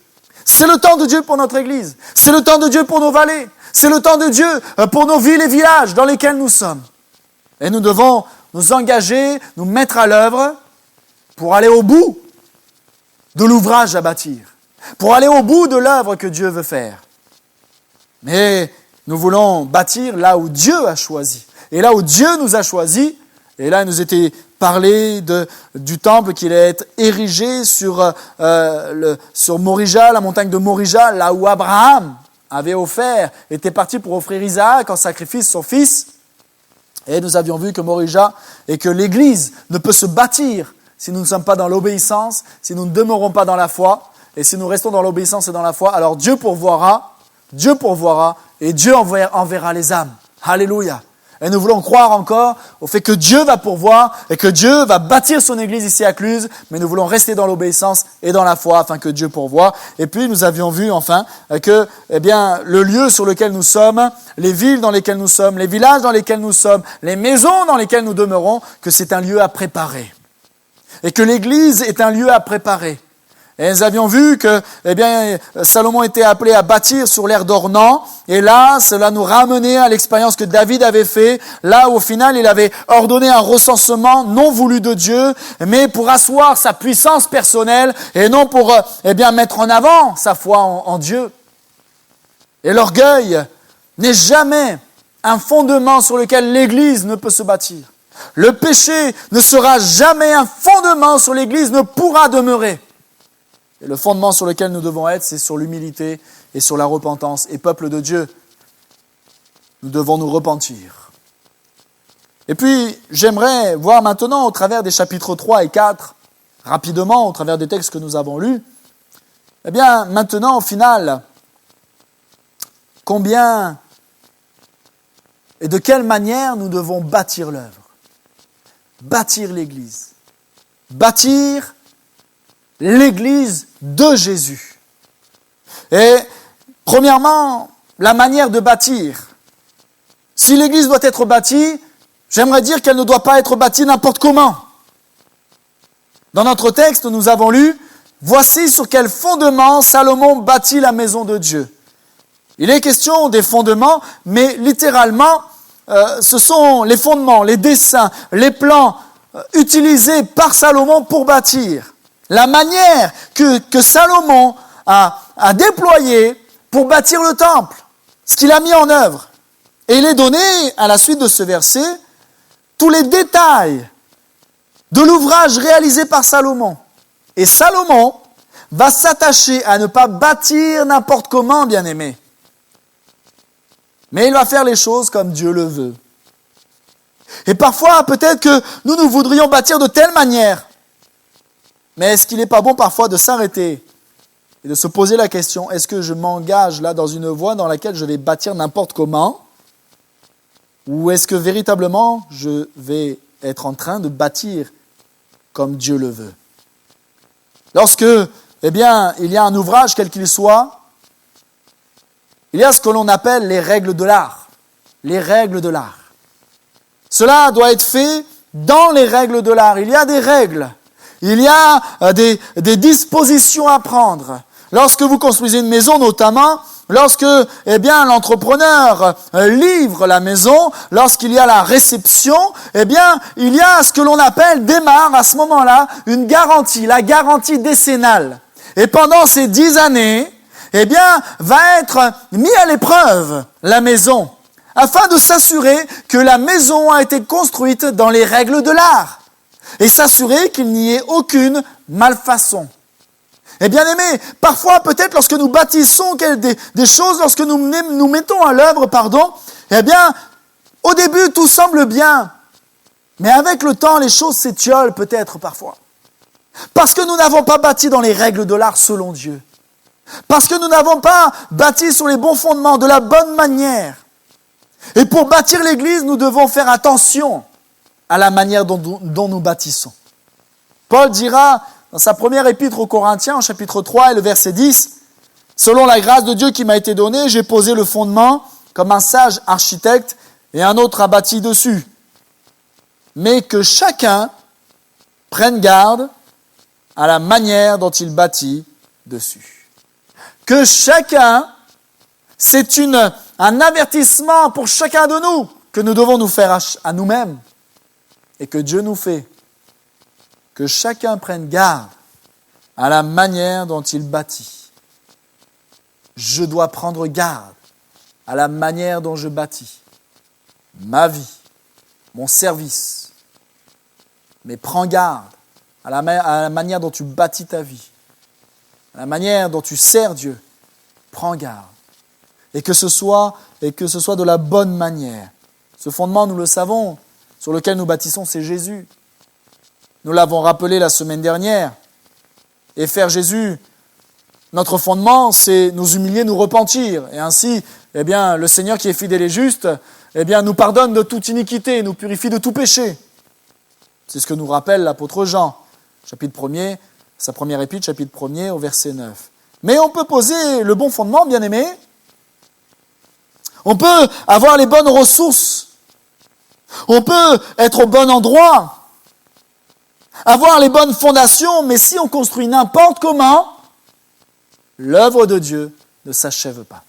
C'est le temps de Dieu pour notre Église. C'est le temps de Dieu pour nos vallées. C'est le temps de Dieu pour nos villes et villages dans lesquels nous sommes. Et nous devons nous engager, nous mettre à l'œuvre pour aller au bout de l'ouvrage à bâtir, pour aller au bout de l'œuvre que Dieu veut faire. Mais nous voulons bâtir là où Dieu a choisi. Et là où Dieu nous a choisis, et là il nous était parlé du temple qui allait être érigé sur Morija, la montagne de Morija, là où Abraham avait offert, était parti pour offrir Isaac en sacrifice, son fils. Et nous avions vu que Morija et que l'Église ne peut se bâtir si nous ne sommes pas dans l'obéissance, si nous ne demeurons pas dans la foi. Et si nous restons dans l'obéissance et dans la foi, alors Dieu pourvoira, et Dieu enverra les âmes. Alléluia. Et nous voulons croire encore au fait que Dieu va pourvoir et que Dieu va bâtir son Église ici à Cluse, mais nous voulons rester dans l'obéissance et dans la foi afin que Dieu pourvoie. Et puis nous avions vu enfin que le lieu sur lequel nous sommes, les villes dans lesquelles nous sommes, les villages dans lesquels nous sommes, les maisons dans lesquelles nous demeurons, que c'est un lieu à préparer. Et que l'Église est un lieu à préparer. Et nous avions vu que, Salomon était appelé à bâtir sur l'aire d'Ornan. Et là, cela nous ramenait à l'expérience que David avait fait. Là où, au final, il avait ordonné un recensement non voulu de Dieu, mais pour asseoir sa puissance personnelle et non pour, mettre en avant sa foi en Dieu. Et l'orgueil n'est jamais un fondement sur lequel l'Église ne peut se bâtir. Le péché ne sera jamais un fondement sur l'Église, ne pourra demeurer. Et le fondement sur lequel nous devons être, c'est sur l'humilité et sur la repentance. Et peuple de Dieu, nous devons nous repentir. Et puis, j'aimerais voir maintenant, au travers des chapitres 3 et 4, rapidement, au travers des textes que nous avons lus, maintenant, au final, combien et de quelle manière nous devons bâtir l'œuvre, bâtir l'Église, bâtir l'Église de Jésus. Et premièrement, la manière de bâtir. Si l'Église doit être bâtie, j'aimerais dire qu'elle ne doit pas être bâtie n'importe comment. Dans notre texte, nous avons lu « Voici sur quel fondement Salomon bâtit la maison de Dieu ». Il est question des fondements, mais littéralement, ce sont les fondements, les dessins, les plans utilisés par Salomon pour bâtir. La manière que Salomon a déployée pour bâtir le temple, ce qu'il a mis en œuvre. Et il est donné, à la suite de ce verset, tous les détails de l'ouvrage réalisé par Salomon. Et Salomon va s'attacher à ne pas bâtir n'importe comment, bien-aimé. Mais il va faire les choses comme Dieu le veut. Et parfois, peut-être que nous voudrions bâtir de telle manière. Mais est-ce qu'il n'est pas bon parfois de s'arrêter et de se poser la question, est-ce que je m'engage là dans une voie dans laquelle je vais bâtir n'importe comment? Ou est-ce que véritablement je vais être en train de bâtir comme Dieu le veut. Lorsque, il y a un ouvrage, quel qu'il soit, il y a ce que l'on appelle les règles de l'art. Les règles de l'art. Cela doit être fait dans les règles de l'art. Il y a des règles. Il y a des dispositions à prendre. Lorsque vous construisez une maison, notamment, lorsque l'entrepreneur livre la maison, lorsqu'il y a la réception, il y a ce que l'on démarre à ce moment-là, une garantie, la garantie décennale. Et pendant ces 10 années, va être mis à l'épreuve la maison, afin de s'assurer que la maison a été construite dans les règles de l'art, et s'assurer qu'il n'y ait aucune malfaçon. Et bien aimé, parfois peut-être lorsque nous bâtissons des choses, lorsque nous mettons à l'œuvre, au début tout semble bien, mais avec le temps les choses s'étiolent peut-être parfois. Parce que nous n'avons pas bâti dans les règles de l'art selon Dieu. Parce que nous n'avons pas bâti sur les bons fondements, de la bonne manière. Et pour bâtir l'église, nous devons faire attention à la manière dont nous bâtissons. Paul dira dans sa première épître aux Corinthiens, en chapitre 3 et le verset 10, « Selon la grâce de Dieu qui m'a été donnée, j'ai posé le fondement comme un sage architecte et un autre a bâti dessus. Mais que chacun prenne garde à la manière dont il bâtit dessus. » Que chacun, c'est un avertissement pour chacun de nous que nous devons nous faire à nous-mêmes et que Dieu nous fait. Que chacun prenne garde à la manière dont il bâtit. Je dois prendre garde à la manière dont je bâtis ma vie, mon service. Mais prends garde à la manière dont tu bâtis ta vie, à la manière dont tu sers Dieu. Prends garde. Et que ce soit de la bonne manière. Ce fondement, nous le savons, sur lequel nous bâtissons, c'est Jésus. Nous l'avons rappelé la semaine dernière. Et faire Jésus notre fondement, c'est nous humilier, nous repentir. Et ainsi, le Seigneur qui est fidèle et juste, nous pardonne de toute iniquité, nous purifie de tout péché. C'est ce que nous rappelle l'apôtre Jean, chapitre 1er, sa première épître, chapitre 1er, au verset 9. Mais on peut poser le bon fondement, bien-aimé. On peut avoir les bonnes ressources. On peut être au bon endroit. Avoir les bonnes fondations, mais si on construit n'importe comment, l'œuvre de Dieu ne s'achève pas.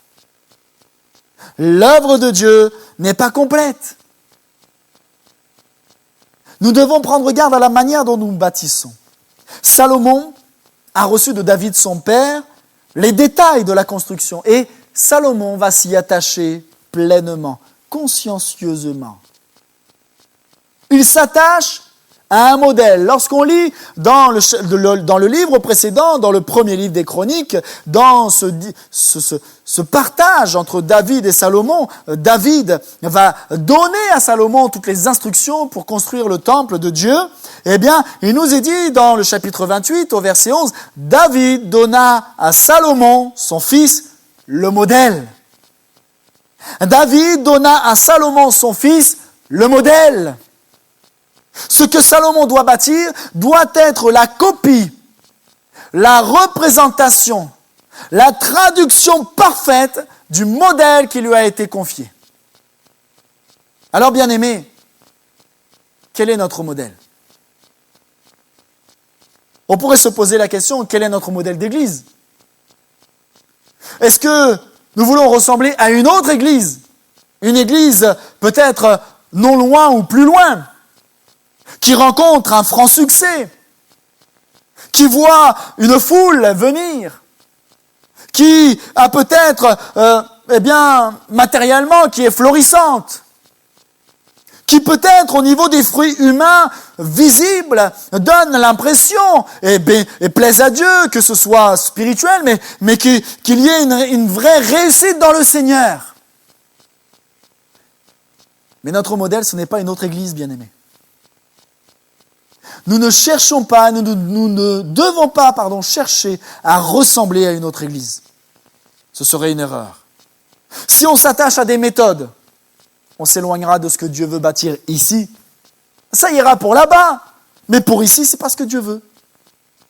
L'œuvre de Dieu n'est pas complète. Nous devons prendre garde à la manière dont nous bâtissons. Salomon a reçu de David son père les détails de la construction et Salomon va s'y attacher pleinement, consciencieusement. Il s'attache à un modèle. Lorsqu'on lit dans le livre précédent, dans le premier livre des Chroniques, dans ce partage entre David et Salomon, David va donner à Salomon toutes les instructions pour construire le temple de Dieu. Il nous est dit dans le chapitre 28, au verset 11, David donna à Salomon, son fils, le modèle. David donna à Salomon, son fils, le modèle. Ce que Salomon doit bâtir doit être la copie, la représentation, la traduction parfaite du modèle qui lui a été confié. Alors, bien-aimés, quel est notre modèle ? On pourrait se poser la question, quel est notre modèle d'église ? Est-ce que nous voulons ressembler à une autre église ? Une église peut-être non loin ou plus loin, qui rencontre un franc succès, qui voit une foule venir, qui a peut-être, matériellement, qui est florissante, qui peut-être au niveau des fruits humains visibles donne l'impression et plaise à Dieu, que ce soit spirituel, mais qu'il y ait une vraie réussite dans le Seigneur. Mais notre modèle, ce n'est pas une autre église, bien-aimée. Nous ne cherchons pas, nous ne devons pas, chercher à ressembler à une autre église. Ce serait une erreur. Si on s'attache à des méthodes, on s'éloignera de ce que Dieu veut bâtir ici. Ça ira pour là-bas. Mais pour ici, c'est pas ce que Dieu veut.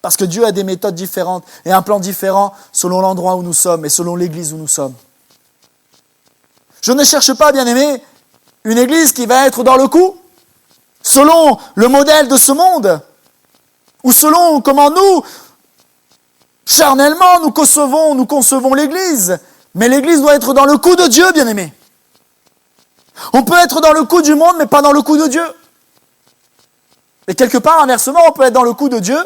Parce que Dieu a des méthodes différentes et un plan différent selon l'endroit où nous sommes et selon l'église où nous sommes. Je ne cherche pas, bien-aimés, une église qui va être dans le coup, selon le modèle de ce monde, ou selon comment nous, charnellement, nous concevons l'église. Mais l'église doit être dans le coup de Dieu, bien-aimés. On peut être dans le coup du monde, mais pas dans le coup de Dieu. Et quelque part, inversement, on peut être dans le coup de Dieu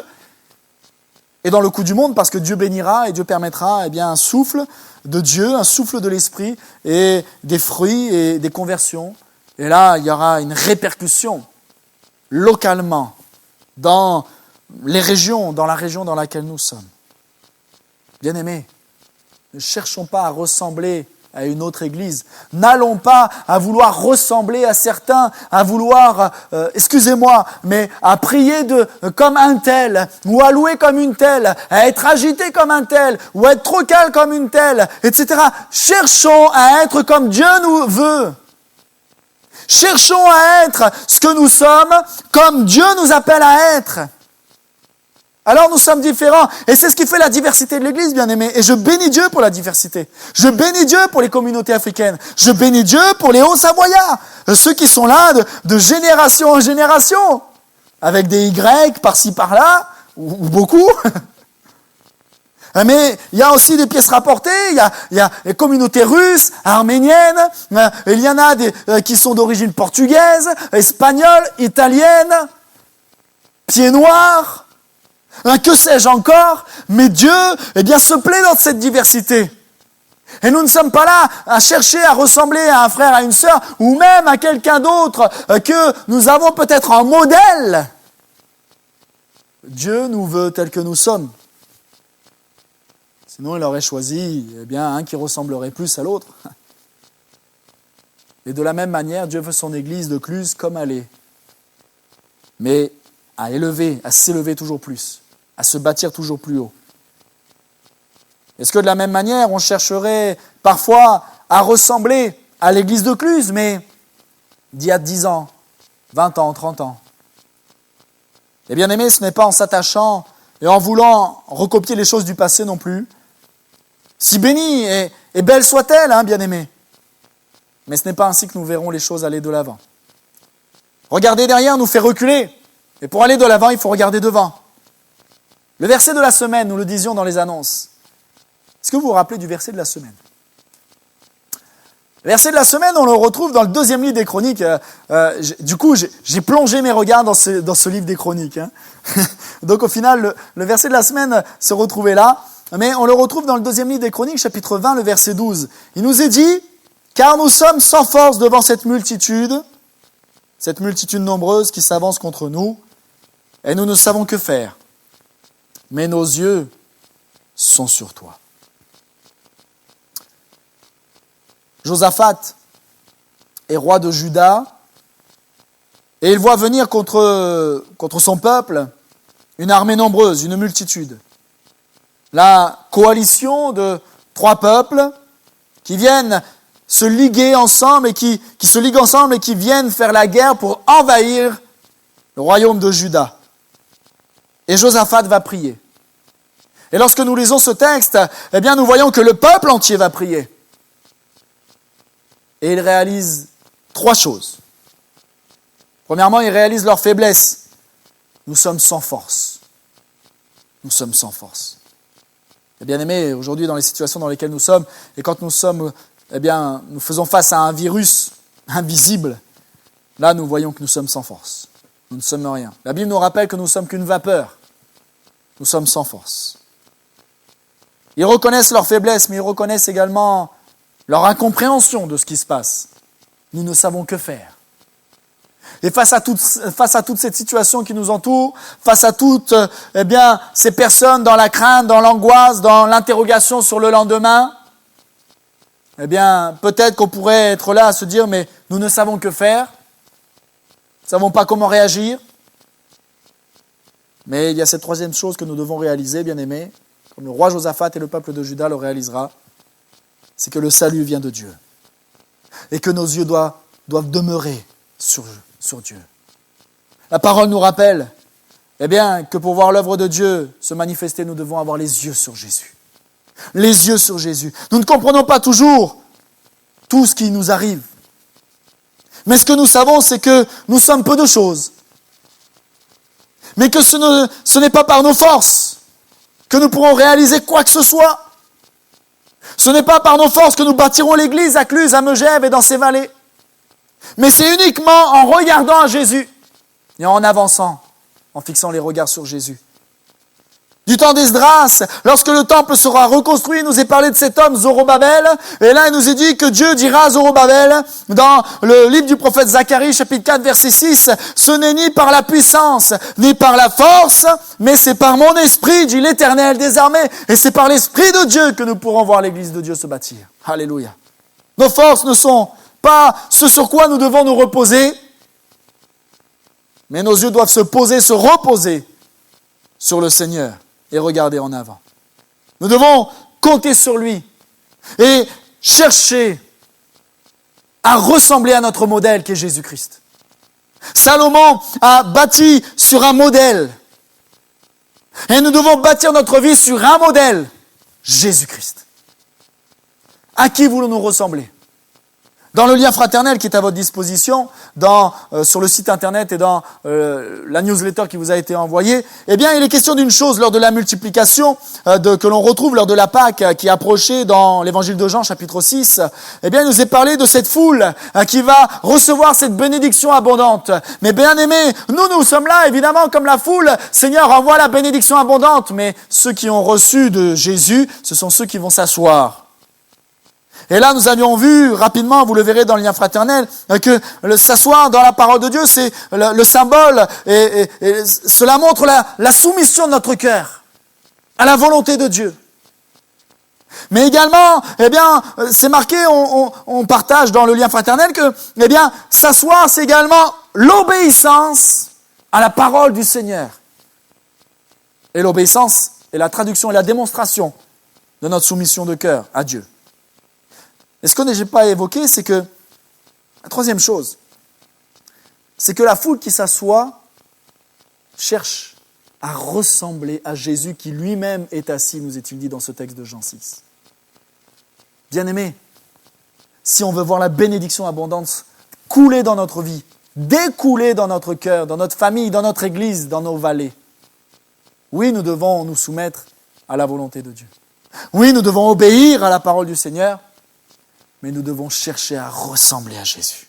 et dans le coup du monde, parce que Dieu bénira et Dieu permettra un souffle de Dieu, un souffle de l'Esprit, et des fruits et des conversions. Et là, il y aura une répercussion localement dans les régions, dans la région dans laquelle nous sommes. Bien-aimés, ne cherchons pas à ressembler à une autre église. N'allons pas à vouloir ressembler à certains, à vouloir, mais à prier comme un tel, ou à louer comme une telle, à être agité comme un tel, ou à être trop calme comme une telle, etc. Cherchons à être comme Dieu nous veut. Cherchons à être ce que nous sommes, comme Dieu nous appelle à être. Alors nous sommes différents, et c'est ce qui fait la diversité de l'Église, bien-aimés. Et je bénis Dieu pour la diversité. Je bénis Dieu pour les communautés africaines. Je bénis Dieu pour les Hauts-Savoyards, ceux qui sont là de génération en génération, avec des Y par-ci par-là, ou beaucoup. Mais il y a aussi des pièces rapportées, il y a les communautés russes, arméniennes, il y en a qui sont d'origine portugaise, espagnole, italienne, pieds noirs. Que sais-je encore, mais Dieu, se plaît dans cette diversité. Et nous ne sommes pas là à chercher à ressembler à un frère, à une sœur, ou même à quelqu'un d'autre que nous avons peut-être en modèle. Dieu nous veut tels que nous sommes. Sinon, il aurait choisi un qui ressemblerait plus à l'autre. Et de la même manière, Dieu veut son Église de Cluse comme elle est. Mais à s'élever toujours plus, à se bâtir toujours plus haut. Est-ce que de la même manière, on chercherait parfois à ressembler à l'église de Cluse, mais d'il y a 10 ans, 20 ans, 30 ans? Eh bien aimé, ce n'est pas en s'attachant et en voulant recopier les choses du passé non plus. Si bénie et belle soit-elle, bien aimé. Mais ce n'est pas ainsi que nous verrons les choses aller de l'avant. Regarder derrière nous fait reculer. Et pour aller de l'avant, il faut regarder devant. Le verset de la semaine, nous le disions dans les annonces. Est-ce que vous vous rappelez du verset de la semaine? Le verset de la semaine, on le retrouve dans le 2e livre des Chroniques. J'ai plongé mes regards dans ce livre des Chroniques. Donc au final, le verset de la semaine se retrouvait là. Mais on le retrouve dans le 2e livre des Chroniques, chapitre 20, le verset 12. Il nous est dit, « Car nous sommes sans force devant cette multitude nombreuse qui s'avance contre nous, et nous ne savons que faire. Mais nos yeux sont sur toi. » Josaphat est roi de Juda, et il voit venir contre son peuple une armée nombreuse, une multitude. La coalition de 3 peuples qui viennent se liguer ensemble et qui se liguent ensemble et qui viennent faire la guerre pour envahir le royaume de Juda. Et Josaphat va prier. Et lorsque nous lisons ce texte, nous voyons que le peuple entier va prier. Et il réalise 3 choses. Premièrement, il réalise leur faiblesse. Nous sommes sans force. Nous sommes sans force. Et bien aimé, aujourd'hui dans les situations dans lesquelles nous sommes, et quand nous sommes, nous faisons face à un virus invisible, là nous voyons que nous sommes sans force. Nous ne sommes rien. La Bible nous rappelle que nous ne sommes qu'une vapeur. Nous sommes sans force. Ils reconnaissent leur faiblesse, mais ils reconnaissent également leur incompréhension de ce qui se passe. Nous ne savons que faire. Et face à toute cette situation qui nous entoure, face à toutes ces personnes dans la crainte, dans l'angoisse, dans l'interrogation sur le lendemain, peut-être qu'on pourrait être là à se dire, mais nous ne savons que faire, nous ne savons pas comment réagir. Mais il y a cette 3e chose que nous devons réaliser, bien-aimés, comme le roi Josaphat et le peuple de Juda le réalisera, c'est que le salut vient de Dieu. Et que nos yeux doivent demeurer sur Dieu. La parole nous rappelle Eh bien, que pour voir l'œuvre de Dieu se manifester, nous devons avoir les yeux sur Jésus. Les yeux sur Jésus. Nous ne comprenons pas toujours tout ce qui nous arrive. Mais ce que nous savons, c'est que nous sommes peu de choses. Mais que ce n'est pas par nos forces que nous pourrons réaliser quoi que ce soit. Ce n'est pas par nos forces que nous bâtirons l'église à Cluse, à Megève et dans ses vallées. Mais c'est uniquement en regardant à Jésus et en avançant, en fixant les regards sur Jésus. Du temps d'Esdras, lorsque le temple sera reconstruit, il nous est parlé de cet homme Zorobabel. Et là, il nous est dit que Dieu dira à Zorobabel, dans le livre du prophète Zacharie, chapitre 4, verset 6, « Ce n'est ni par la puissance, ni par la force, mais c'est par mon esprit, dit l'Éternel des armées. » Et c'est par l'Esprit de Dieu que nous pourrons voir l'église de Dieu se bâtir. Alléluia. Nos forces ne sont pas ce sur quoi nous devons nous reposer, mais nos yeux doivent se reposer sur le Seigneur et regarder en avant. Nous devons compter sur lui et chercher à ressembler à notre modèle qui est Jésus-Christ. Salomon a bâti sur un modèle et nous devons bâtir notre vie sur un modèle, Jésus-Christ. À qui voulons-nous ressembler ? Dans le lien fraternel qui est à votre disposition, sur le site internet et dans la newsletter qui vous a été envoyée, eh bien, il est question d'une chose lors de la multiplication que l'on retrouve lors de la Pâque qui approchait dans l'évangile de Jean, chapitre 6. Eh bien, il nous est parlé de cette foule qui va recevoir cette bénédiction abondante. Mais bien aimés, nous sommes là, évidemment, comme la foule. Seigneur, envoie la bénédiction abondante. Mais ceux qui ont reçu de Jésus, ce sont ceux qui vont s'asseoir. Et là, nous avions vu rapidement, vous le verrez dans le lien fraternel, que le s'asseoir dans la parole de Dieu, c'est le symbole, et cela montre la soumission de notre cœur à la volonté de Dieu. Mais également, eh bien, c'est marqué, on partage dans le lien fraternel que, eh bien, s'asseoir, c'est également l'obéissance à la parole du Seigneur. Et l'obéissance est la traduction et la démonstration de notre soumission de cœur à Dieu. Et ce que je n'ai pas évoqué, c'est que, la troisième chose, c'est que la foule qui s'assoit cherche à ressembler à Jésus qui lui-même est assis, nous est-il dit dans ce texte de Jean 6. Bien-aimés, si on veut voir la bénédiction abondante couler dans notre vie, découler dans notre cœur, dans notre famille, dans notre église, dans nos vallées, oui, nous devons nous soumettre à la volonté de Dieu. Oui, nous devons obéir à la parole du Seigneur, mais nous devons chercher à ressembler à Jésus,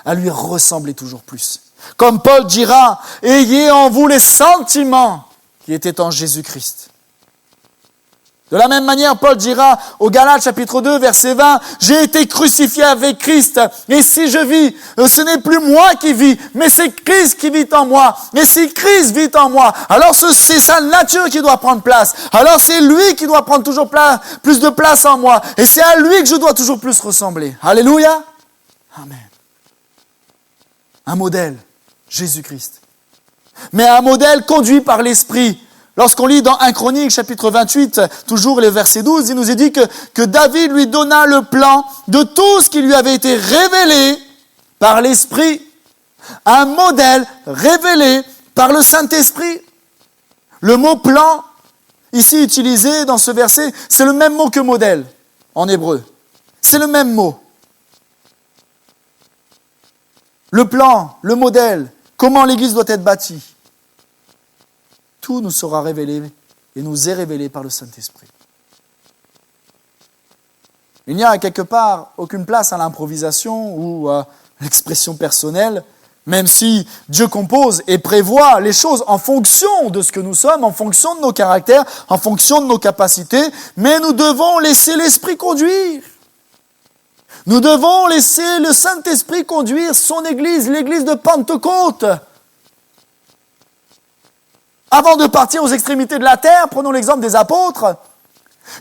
à lui ressembler toujours plus. Comme Paul dira, « Ayez en vous les sentiments qui étaient en Jésus-Christ. » De la même manière, Paul dira au Galates chapitre 2, verset 20, « J'ai été crucifié avec Christ, et si je vis, ce n'est plus moi qui vis, mais c'est Christ qui vit en moi. Et si Christ vit en moi, alors c'est sa nature qui doit prendre place. Alors c'est lui qui doit prendre toujours plus de place en moi. Et c'est à lui que je dois toujours plus ressembler. » Alléluia. Amen. Un modèle, Jésus-Christ. Mais un modèle conduit par l'Esprit. Lorsqu'on lit dans 1 Chronique, chapitre 28, toujours le verset 12, il nous est dit que David lui donna le plan de tout ce qui lui avait été révélé par l'Esprit. Un modèle révélé par le Saint-Esprit. Le mot plan, ici utilisé dans ce verset, c'est le même mot que modèle en hébreu. C'est le même mot. Le plan, le modèle, comment l'Église doit être bâtie. Tout nous sera révélé et nous est révélé par le Saint-Esprit. Il n'y a quelque part aucune place à l'improvisation ou à l'expression personnelle, même si Dieu compose et prévoit les choses en fonction de ce que nous sommes, en fonction de nos caractères, en fonction de nos capacités, mais nous devons laisser l'Esprit conduire. Nous devons laisser le Saint-Esprit conduire son Église, l'Église de Pentecôte. Avant de partir aux extrémités de la terre, prenons l'exemple des apôtres.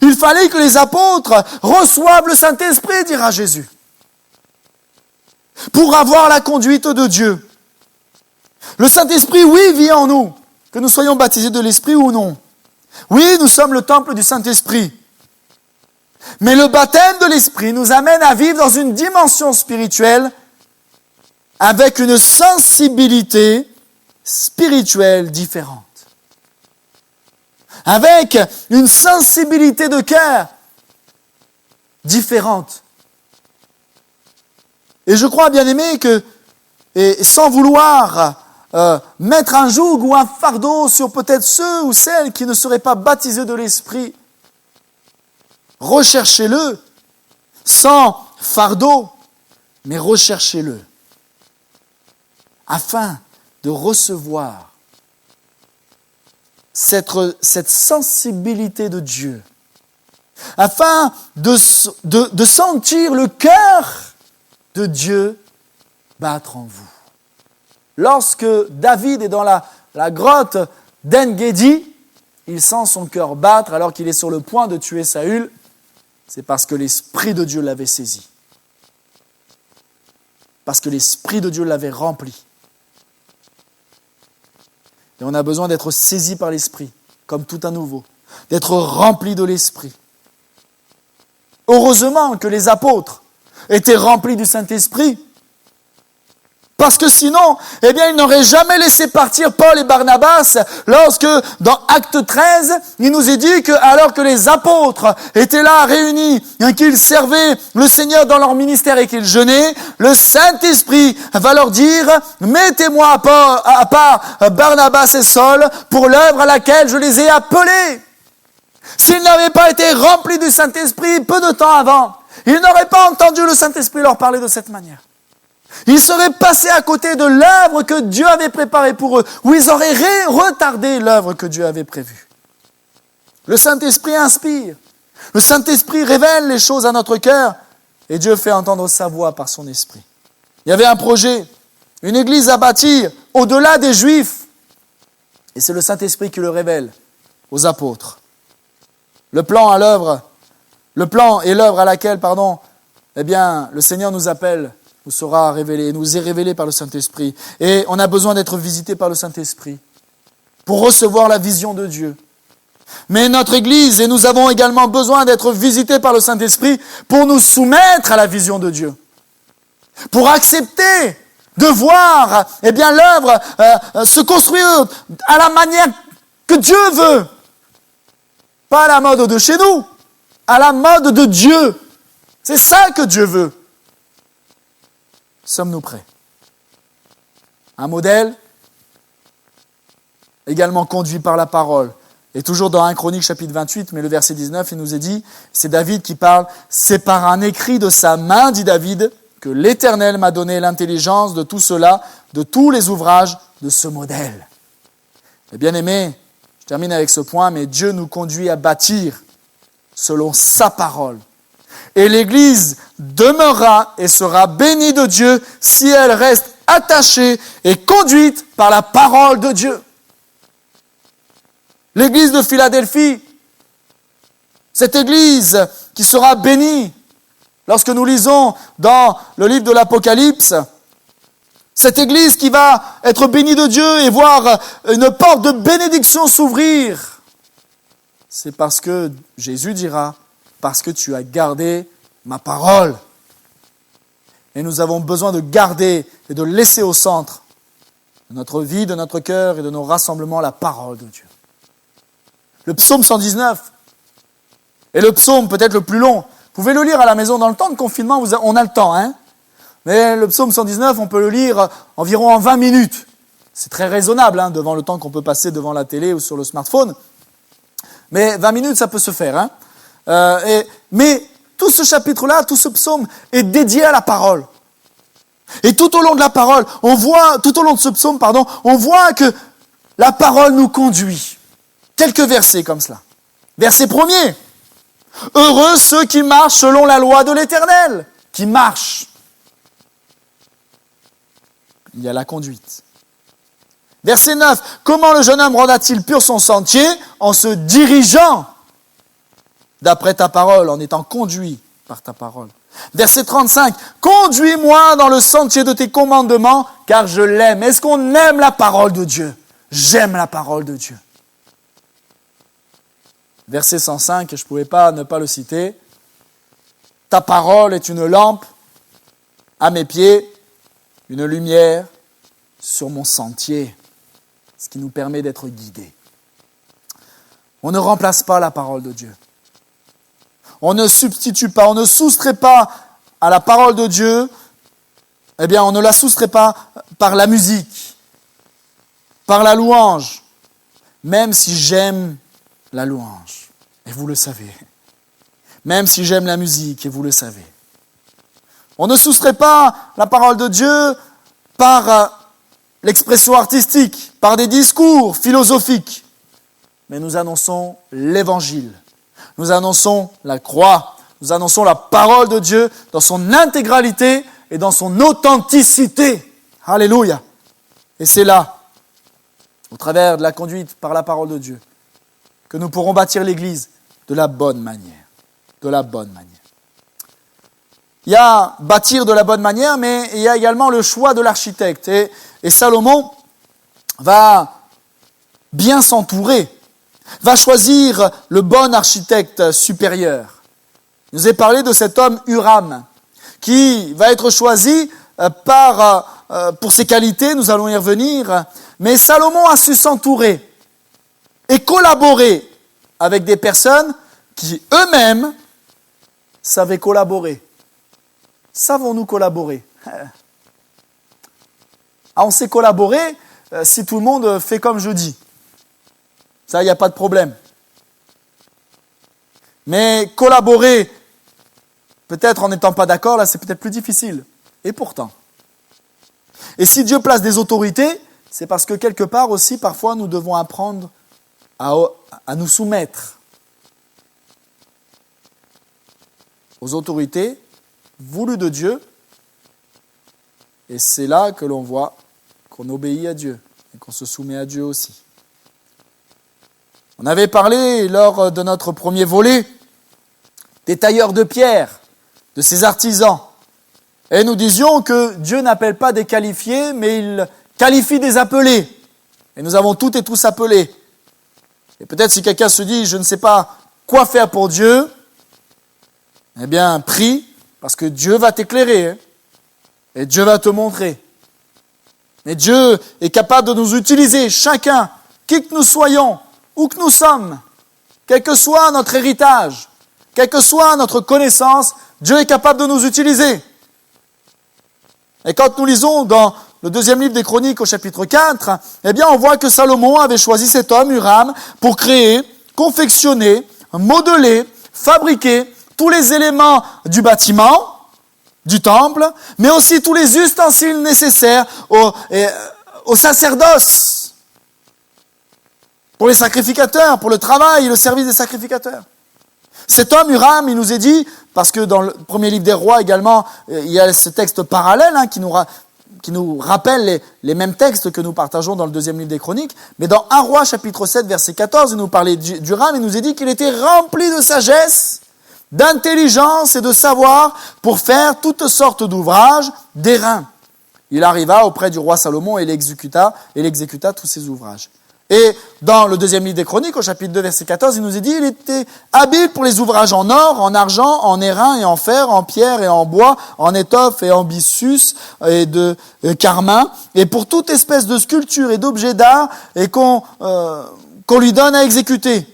Il fallait que les apôtres reçoivent le Saint-Esprit, dira Jésus, pour avoir la conduite de Dieu. Le Saint-Esprit, oui, vit en nous, que nous soyons baptisés de l'Esprit ou non. Oui, nous sommes le temple du Saint-Esprit. Mais le baptême de l'Esprit nous amène à vivre dans une dimension spirituelle avec une sensibilité spirituelle différente. Avec une sensibilité de cœur différente. Et je crois, bien aimé, que, et sans vouloir mettre un joug ou un fardeau sur peut-être ceux ou celles qui ne seraient pas baptisés de l'Esprit, recherchez-le sans fardeau, mais recherchez-le afin de recevoir cette sensibilité de Dieu, afin de sentir le cœur de Dieu battre en vous. Lorsque David est dans la grotte d'En-Gedi, il sent son cœur battre alors qu'il est sur le point de tuer Saül. C'est parce que l'Esprit de Dieu l'avait saisi. Parce que l'Esprit de Dieu l'avait rempli. Et on a besoin d'être saisi par l'Esprit, comme tout à nouveau, d'être rempli de l'Esprit. Heureusement que les apôtres étaient remplis du Saint-Esprit, parce que sinon, eh bien, ils n'auraient jamais laissé partir Paul et Barnabas lorsque, dans Acte 13, il nous est dit que, alors que les apôtres étaient là réunis, et qu'ils servaient le Seigneur dans leur ministère et qu'ils jeûnaient, le Saint-Esprit va leur dire, mettez-moi à part Barnabas et Saul pour l'œuvre à laquelle je les ai appelés. S'ils n'avaient pas été remplis du Saint-Esprit peu de temps avant, ils n'auraient pas entendu le Saint-Esprit leur parler de cette manière. Ils seraient passés à côté de l'œuvre que Dieu avait préparée pour eux, ou ils auraient retardé l'œuvre que Dieu avait prévue. Le Saint-Esprit inspire. Le Saint-Esprit révèle les choses à notre cœur, et Dieu fait entendre sa voix par son Esprit. Il y avait un projet, une église à bâtir au-delà des Juifs, et c'est le Saint-Esprit qui le révèle aux apôtres. Le plan et l'œuvre à laquelle, eh bien, le Seigneur nous appelle, nous sera révélé, nous est révélé par le Saint-Esprit. Et on a besoin d'être visité par le Saint-Esprit pour recevoir la vision de Dieu. Mais notre Église, et nous avons également besoin d'être visités par le Saint-Esprit pour nous soumettre à la vision de Dieu. Pour accepter de voir, eh bien, l'œuvre se construire à la manière que Dieu veut. Pas à la mode de chez nous, à la mode de Dieu. C'est ça que Dieu veut. Sommes-nous prêts? Un modèle également conduit par la parole. Et toujours dans 1 Chronique chapitre 28, mais le verset 19, il nous est dit, c'est David qui parle, c'est par un écrit de sa main, dit David, que l'Éternel m'a donné l'intelligence de tout cela, de tous les ouvrages de ce modèle. Et bien aimé, je termine avec ce point, mais Dieu nous conduit à bâtir selon sa parole. Et l'Église demeurera et sera bénie de Dieu si elle reste attachée et conduite par la parole de Dieu. L'Église de Philadelphie, cette Église qui sera bénie, lorsque nous lisons dans le livre de l'Apocalypse, cette Église qui va être bénie de Dieu et voir une porte de bénédiction s'ouvrir, c'est parce que Jésus dira, parce que tu as gardé ma parole. Et nous avons besoin de garder et de laisser au centre de notre vie, de notre cœur et de nos rassemblements la parole de Dieu. Le psaume 119 est le psaume peut-être le plus long. Vous pouvez le lire à la maison. Dans le temps de confinement, on a le temps, hein. Mais le psaume 119, on peut le lire environ en 20 minutes. C'est très raisonnable, hein, devant le temps qu'on peut passer devant la télé ou sur le smartphone. Mais 20 minutes, ça peut se faire, hein. Mais tout ce chapitre-là, tout ce psaume est dédié à la parole. Et tout au long de la parole, tout au long de ce psaume, on voit que la parole nous conduit. Quelques versets comme cela. Verset 1er. Heureux ceux qui marchent selon la loi de l'Éternel. Qui marchent. Il y a la conduite. Verset 9. Comment le jeune homme rendra-t-il pur son sentier? En se dirigeant d'après ta parole, en étant conduit par ta parole. Verset 35. Conduis-moi dans le sentier de tes commandements, car je l'aime. Est-ce qu'on aime la parole de Dieu? J'aime la parole de Dieu. Verset 105, je ne pouvais pas ne pas le citer. Ta parole est une lampe à mes pieds, une lumière sur mon sentier. ce qui nous permet d'être guidés. On ne remplace pas la parole de Dieu. On ne substitue pas, on ne soustrait pas à la parole de Dieu, eh bien on ne la soustrait pas par la musique, par la louange, même si j'aime la louange, et vous le savez. Même si j'aime la musique, et vous le savez. On ne soustrait pas la parole de Dieu par l'expression artistique, par des discours philosophiques. Mais nous annonçons l'évangile. Nous annonçons la croix. Nous annonçons la parole de Dieu dans son intégralité et dans son authenticité. Alléluia. Et c'est là, au travers de la conduite par la parole de Dieu, que nous pourrons bâtir l'Église de la bonne manière. De la bonne manière. Il y a bâtir de la bonne manière, mais il y a également le choix de l'architecte. Et Salomon va bien s'entourer, va choisir le bon architecte supérieur. Il nous est parlé de cet homme Huram, qui va être choisi pour ses qualités, nous allons y revenir. Mais Salomon a su s'entourer et collaborer avec des personnes qui eux-mêmes savaient collaborer. Savons-nous collaborer? On sait collaborer si tout le monde fait comme je dis. Ça, il n'y a pas de problème. Mais collaborer, peut-être en n'étant pas d'accord, là, c'est peut-être plus difficile. Et pourtant. Et si Dieu place des autorités, c'est parce que quelque part aussi, parfois, nous devons apprendre à nous soumettre aux autorités voulues de Dieu. Et c'est là que l'on voit qu'on obéit à Dieu et qu'on se soumet à Dieu aussi. On avait parlé lors de notre premier volet des tailleurs de pierre, de ces artisans. Et nous disions que Dieu n'appelle pas des qualifiés, mais il qualifie des appelés. Et nous avons toutes et tous appelés. Et peut-être si quelqu'un se dit, je ne sais pas quoi faire pour Dieu, eh bien, prie, parce que Dieu va t'éclairer. Et Dieu va te montrer. Et Dieu est capable de nous utiliser, chacun, qui que nous soyons, où que nous sommes, quel que soit notre héritage, quelle que soit notre connaissance, Dieu est capable de nous utiliser. Et quand nous lisons dans le deuxième livre des Chroniques au chapitre 4, eh bien on voit que Salomon avait choisi cet homme, Huram, pour créer, confectionner, modeler, fabriquer tous les éléments du bâtiment, du temple, mais aussi tous les ustensiles nécessaires au sacerdoce, pour les sacrificateurs, pour le travail et le service des sacrificateurs. Cet homme, Huram, il nous est dit, parce que dans le premier livre des rois également, il y a ce texte parallèle qui nous rappelle les mêmes textes que nous partageons dans le deuxième livre des Chroniques, mais dans 1 Roi chapitre 7 verset 14, il nous parlait d'Huram, il nous est dit qu'il était rempli de sagesse, d'intelligence et de savoir pour faire toutes sortes d'ouvrages d'airain. Il arriva auprès du roi Salomon et il exécuta tous ses ouvrages. Et dans le deuxième livre des Chroniques, au chapitre 2, verset 14, il nous est dit, il était habile pour les ouvrages en or, en argent, en airain et en fer, en pierre et en bois, en étoffe et en byssus et de carmin, et pour toute espèce de sculpture et d'objets d'art et qu'on lui donne à exécuter.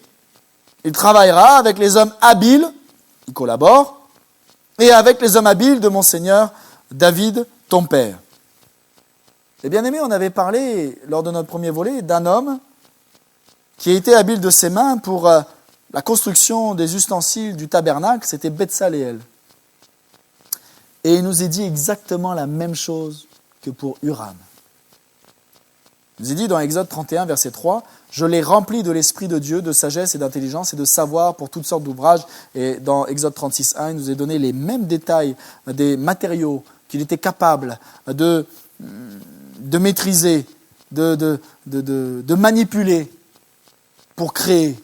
Il travaillera avec les hommes habiles, il collabore, et avec les hommes habiles de mon Seigneur David, ton père. Et bien aimé, on avait parlé, lors de notre premier volet, d'un homme qui a été habile de ses mains pour la construction des ustensiles du tabernacle, c'était Betsaléel. Et il nous est dit exactement la même chose que pour Huram. Il nous est dit dans Exode 31, verset 3, « Je l'ai rempli de l'Esprit de Dieu, de sagesse et d'intelligence et de savoir pour toutes sortes d'ouvrages. » Et dans Exode 36, 1, il nous a donné les mêmes détails des matériaux qu'il était capable de maîtriser, de manipuler pour créer,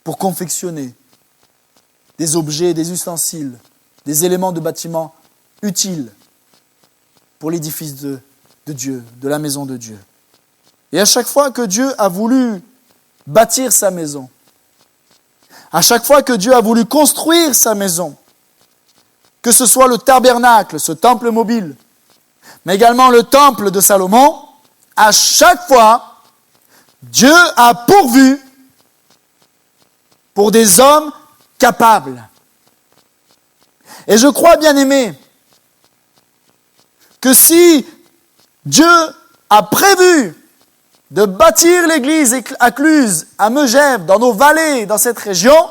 pour confectionner des objets, des ustensiles, des éléments de bâtiment utiles pour l'édifice de Dieu, de la maison de Dieu. Et à chaque fois que Dieu a voulu bâtir sa maison, à chaque fois que Dieu a voulu construire sa maison, que ce soit le tabernacle, ce temple mobile, mais également le temple de Salomon, à chaque fois, Dieu a pourvu pour des hommes capables. Et je crois, bien-aimés, que si Dieu a prévu de bâtir l'église à Cluse, à Megève, dans nos vallées, dans cette région,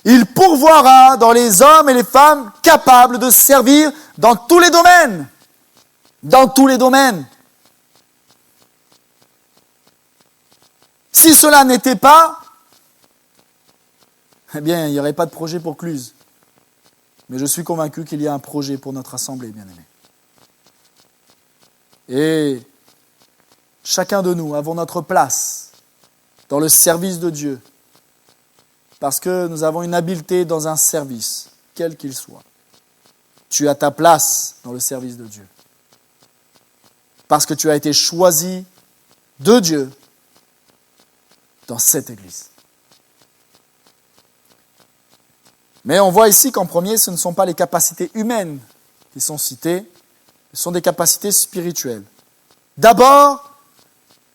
il pourvoira dans les hommes et les femmes capables de servir dans tous les domaines. Dans tous les domaines. Si cela n'était pas, eh bien, il n'y aurait pas de projet pour Cluse. Mais je suis convaincu qu'il y a un projet pour notre assemblée, bien-aimés. Et chacun de nous avons notre place dans le service de Dieu, parce que nous avons une habileté dans un service, quel qu'il soit. Tu as ta place dans le service de Dieu, parce que tu as été choisi de Dieu dans cette église. Mais on voit ici qu'en premier, ce ne sont pas les capacités humaines qui sont citées, ce sont des capacités spirituelles. D'abord,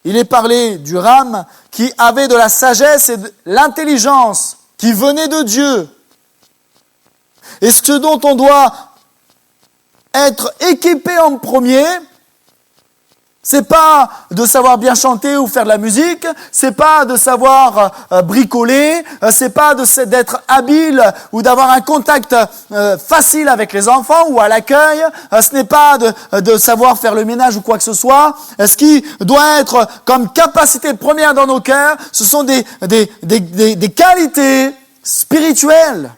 il est parlé du Ram qui avait de la sagesse et de l'intelligence qui venait de Dieu. Et ce dont on doit être équipé en premier, c'est pas de savoir bien chanter ou faire de la musique, c'est pas de savoir bricoler, c'est pas d'être habile ou d'avoir un contact facile avec les enfants ou à l'accueil, ce n'est pas de savoir faire le ménage ou quoi que ce soit. Ce qui doit être comme capacité première dans nos cœurs, ce sont des qualités spirituelles.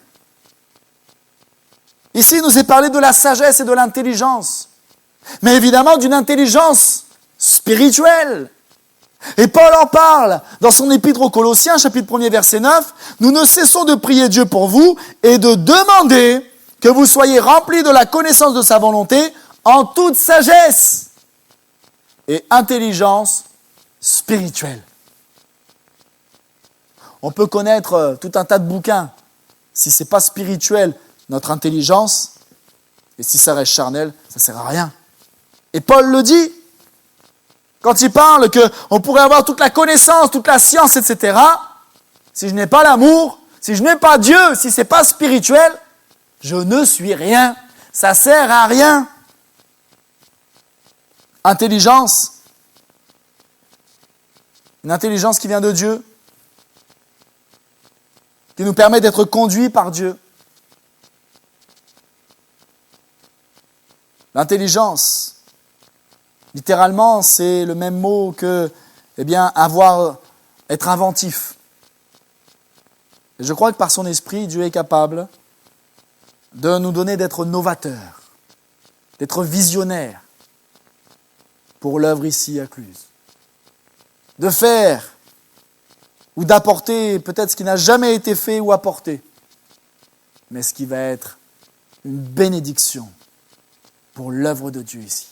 Ici, il nous est parlé de la sagesse et de l'intelligence, mais évidemment d'une intelligence spirituelle. Et Paul en parle dans son épître aux Colossiens, chapitre 1er, verset 9. « Nous ne cessons de prier Dieu pour vous et de demander que vous soyez remplis de la connaissance de sa volonté en toute sagesse et intelligence spirituelle. » On peut connaître tout un tas de bouquins. Si ce n'est pas spirituel, notre intelligence, et si ça reste charnel, ça ne sert à rien. Et Paul le dit. Quand il parle qu'on pourrait avoir toute la connaissance, toute la science, etc., si je n'ai pas l'amour, si je n'ai pas Dieu, si ce n'est pas spirituel, je ne suis rien. Ça ne sert à rien. Intelligence. Une intelligence qui vient de Dieu, qui nous permet d'être conduits par Dieu. L'intelligence. Littéralement, c'est le même mot que, être inventif. Et je crois que par son esprit, Dieu est capable de nous donner d'être novateurs, d'être visionnaires pour l'œuvre ici à Cluse. De faire ou d'apporter peut-être ce qui n'a jamais été fait ou apporté, mais ce qui va être une bénédiction pour l'œuvre de Dieu ici.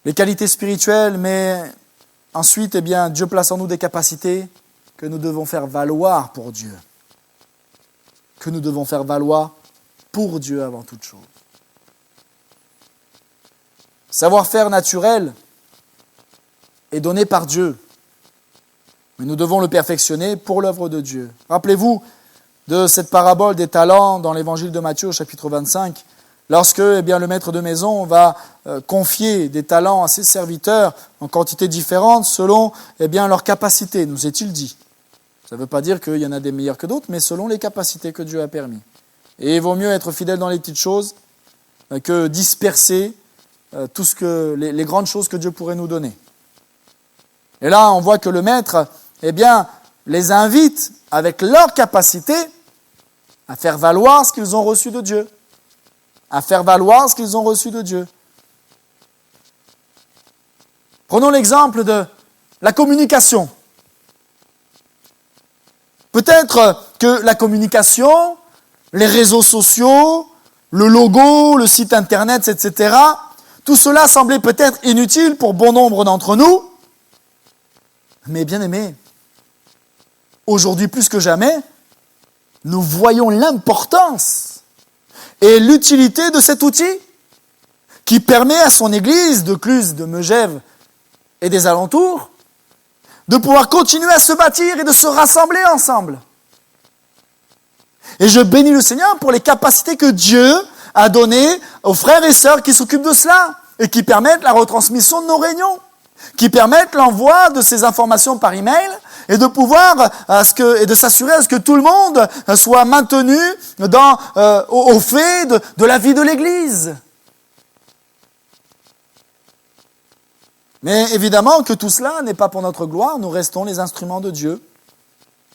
Les qualités spirituelles, mais ensuite, Dieu place en nous des capacités que nous devons faire valoir pour Dieu. Que nous devons faire valoir pour Dieu avant toute chose. Savoir-faire naturel est donné par Dieu, mais nous devons le perfectionner pour l'œuvre de Dieu. Rappelez-vous de cette parabole des talents dans l'évangile de Matthieu, au chapitre 25, lorsque le maître de maison va confier des talents à ses serviteurs en quantité différente selon leur capacité, nous est-il dit. Ça ne veut pas dire qu'il y en a des meilleurs que d'autres, mais selon les capacités que Dieu a permis. Et il vaut mieux être fidèle dans les petites choses que disperser les grandes choses que Dieu pourrait nous donner. Et là, on voit que le maître, les invite avec leur capacité à faire valoir ce qu'ils ont reçu de Dieu. À faire valoir ce qu'ils ont reçu de Dieu. Prenons l'exemple de la communication. Peut-être que la communication, les réseaux sociaux, le logo, le site internet, etc., tout cela semblait peut-être inutile pour bon nombre d'entre nous, mais bien aimés, aujourd'hui plus que jamais, nous voyons l'importance et l'utilité de cet outil qui permet à son Église de Cluse, de Megève et des alentours de pouvoir continuer à se bâtir et de se rassembler ensemble. Et je bénis le Seigneur pour les capacités que Dieu a données aux frères et sœurs qui s'occupent de cela et qui permettent la retransmission de nos réunions, qui permettent l'envoi de ces informations par email et de pouvoir et de s'assurer à ce que tout le monde soit maintenu au fait de la vie de l'Église. Mais évidemment que tout cela n'est pas pour notre gloire, nous restons les instruments de Dieu,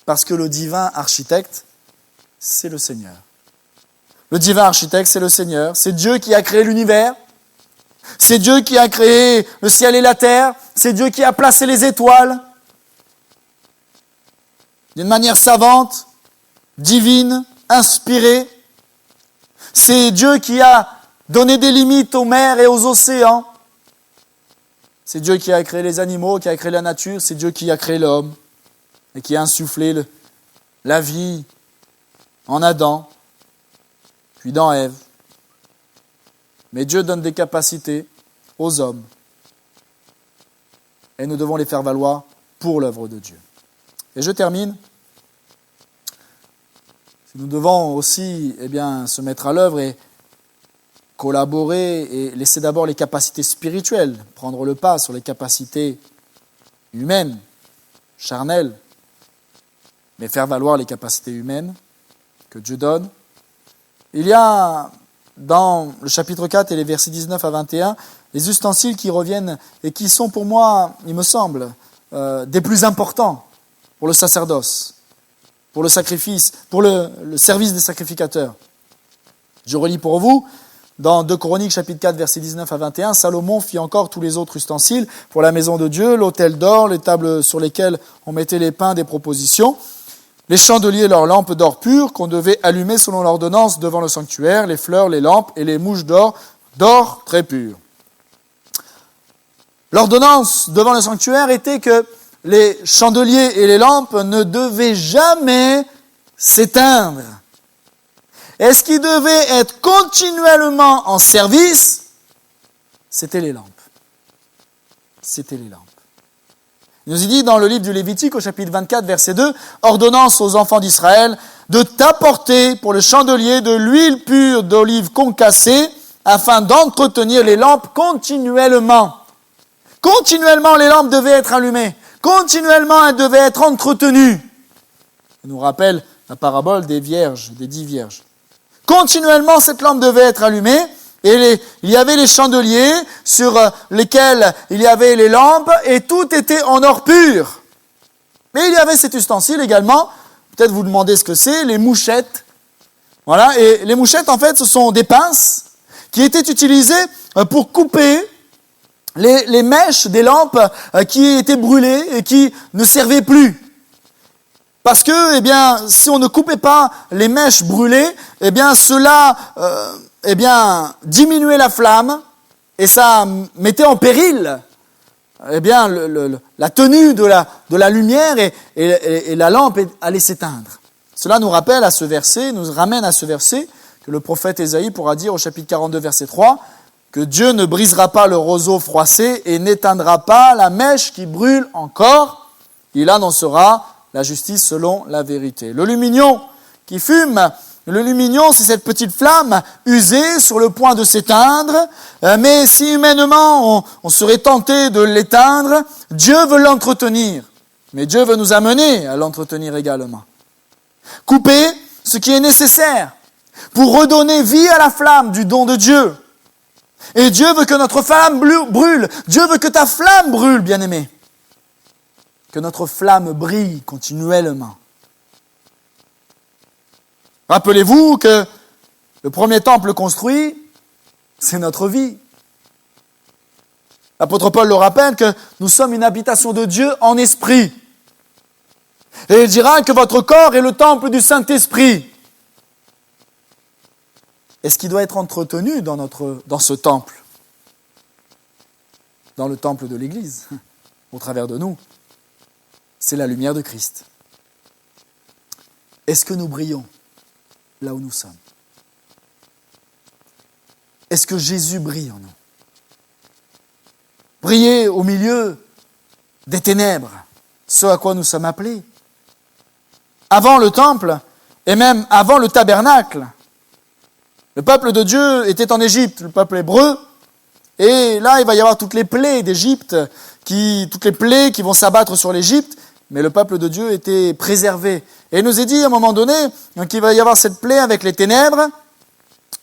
parce que le divin architecte, c'est le Seigneur. Le divin architecte, c'est le Seigneur. C'est Dieu qui a créé l'univers. C'est Dieu qui a créé le ciel et la terre. C'est Dieu qui a placé les étoiles d'une manière savante, divine, inspirée. C'est Dieu qui a donné des limites aux mers et aux océans. C'est Dieu qui a créé les animaux, qui a créé la nature. C'est Dieu qui a créé l'homme et qui a insufflé la vie en Adam, puis dans Ève. Mais Dieu donne des capacités aux hommes. Et nous devons les faire valoir pour l'œuvre de Dieu. Et je termine. Nous devons aussi se mettre à l'œuvre et collaborer et laisser d'abord les capacités spirituelles, prendre le pas sur les capacités humaines, charnelles, mais faire valoir les capacités humaines que Dieu donne. Il y a dans le chapitre 4 et les versets 19 à 21 les ustensiles qui reviennent et qui sont pour moi, il me semble, des plus importants pour le sacerdoce, pour le sacrifice, pour le service des sacrificateurs. Je relis pour vous, dans 2 Chroniques chapitre 4 versets 19 à 21, Salomon fit encore tous les autres ustensiles pour la maison de Dieu, l'autel d'or, les tables sur lesquelles on mettait les pains des propositions, les chandeliers, leurs lampes d'or pur qu'on devait allumer selon l'ordonnance devant le sanctuaire, les fleurs, les lampes et les mouches d'or très pur. L'ordonnance devant le sanctuaire était que les chandeliers et les lampes ne devaient jamais s'éteindre. Et ce qui devait être continuellement en service, c'était les lampes. C'était les lampes. Il nous est dit dans le livre du Lévitique, au chapitre 24, verset 2, « Ordonnance aux enfants d'Israël de t'apporter pour le chandelier de l'huile pure d'olive concassée, afin d'entretenir les lampes continuellement. » Continuellement, les lampes devaient être allumées. Continuellement, elles devaient être entretenues. Ça nous rappelle la parabole des vierges, des 10 vierges. Continuellement, cette lampe devait être allumée. Et il y avait les chandeliers sur lesquels il y avait les lampes et tout était en or pur. Mais il y avait cet ustensile également, peut-être vous demandez ce que c'est, les mouchettes. Voilà, et les mouchettes en fait ce sont des pinces qui étaient utilisées pour couper les mèches des lampes qui étaient brûlées et qui ne servaient plus. Parce que, si on ne coupait pas les mèches brûlées, cela diminuait la flamme et ça mettait en péril, la tenue de la lumière et la lampe allait s'éteindre. Cela nous ramène à ce verset que le prophète Ésaïe pourra dire au chapitre 42, verset 3, que Dieu ne brisera pas le roseau froissé et n'éteindra pas la mèche qui brûle encore. Il annoncera la justice selon la vérité. Le lumignon qui fume, le lumignon, c'est cette petite flamme usée sur le point de s'éteindre, mais si humainement on serait tenté de l'éteindre, Dieu veut l'entretenir. Mais Dieu veut nous amener à l'entretenir également. Couper ce qui est nécessaire pour redonner vie à la flamme du don de Dieu. Et Dieu veut que notre flamme brûle. Dieu veut que ta flamme brûle, bien-aimé. Que notre flamme brille continuellement. Rappelez-vous que le premier temple construit, c'est notre vie. L'apôtre Paul le rappelle que nous sommes une habitation de Dieu en esprit. Et il dira que votre corps est le temple du Saint-Esprit. Et ce qui doit être entretenu dans ce temple, dans le temple de l'Église, au travers de nous, c'est la lumière de Christ. Est-ce que nous brillons là où nous sommes? Est-ce que Jésus brille en nous? Briller au milieu des ténèbres, ce à quoi nous sommes appelés. Avant le temple, et même avant le tabernacle, le peuple de Dieu était en Égypte, le peuple hébreu, et là il va y avoir toutes les plaies d'Égypte, toutes les plaies qui vont s'abattre sur l'Égypte, mais le peuple de Dieu était préservé. Et il nous est dit à un moment donné qu'il va y avoir cette plaie avec les ténèbres.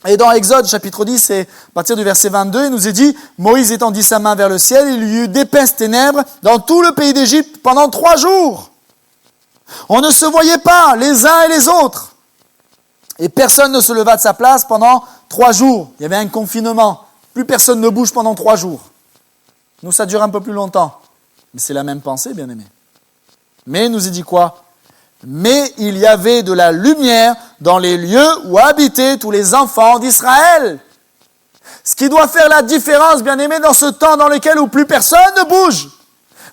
Et dans Exode chapitre 10, et à partir du verset 22, il nous est dit, Moïse étendit sa main vers le ciel, il y eut d'épaisses ténèbres dans tout le pays d'Égypte pendant 3 jours. On ne se voyait pas les uns et les autres. Et personne ne se leva de sa place pendant 3 jours. Il y avait un confinement. Plus personne ne bouge pendant 3 jours. Nous, ça dure un peu plus longtemps. Mais c'est la même pensée, bien aimé. Mais il nous est dit quoi ? Mais il y avait de la lumière dans les lieux où habitaient tous les enfants d'Israël. Ce qui doit faire la différence, bien aimé, dans ce temps dans lequel où plus personne ne bouge.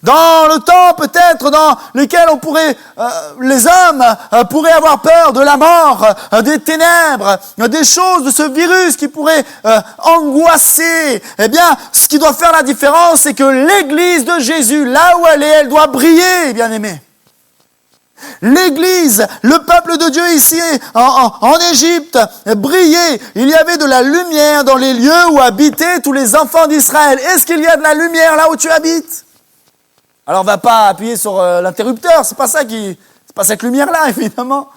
Dans le temps peut-être dans lequel on pourrait, les hommes pourraient avoir peur de la mort, des ténèbres, des choses, de ce virus qui pourrait angoisser. Eh bien, ce qui doit faire la différence, c'est que l'Église de Jésus, là où elle est, elle doit briller, bien aimé. L'Église, le peuple de Dieu ici en Égypte, brillait. Il y avait de la lumière dans les lieux où habitaient tous les enfants d'Israël. Est-ce qu'il y a de la lumière là où tu habites ? Alors, va pas appuyer sur l'interrupteur, c'est pas cette lumière-là, évidemment.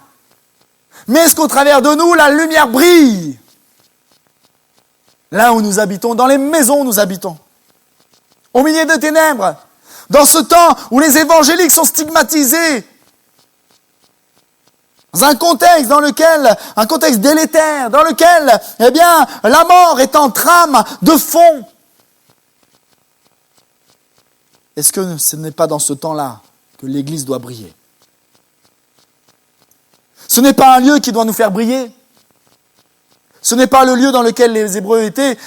Mais est-ce qu'au travers de nous, la lumière brille ? Là où nous habitons, dans les maisons où nous habitons, au milieu des ténèbres, dans ce temps où les évangéliques sont stigmatisés, dans un contexte un contexte délétère, dans lequel, eh bien, la mort est en trame de fond. Est-ce que ce n'est pas dans ce temps-là que l'Église doit briller ? Ce n'est pas un lieu qui doit nous faire briller. Ce n'est pas le lieu dans lequel les Hébreux étaient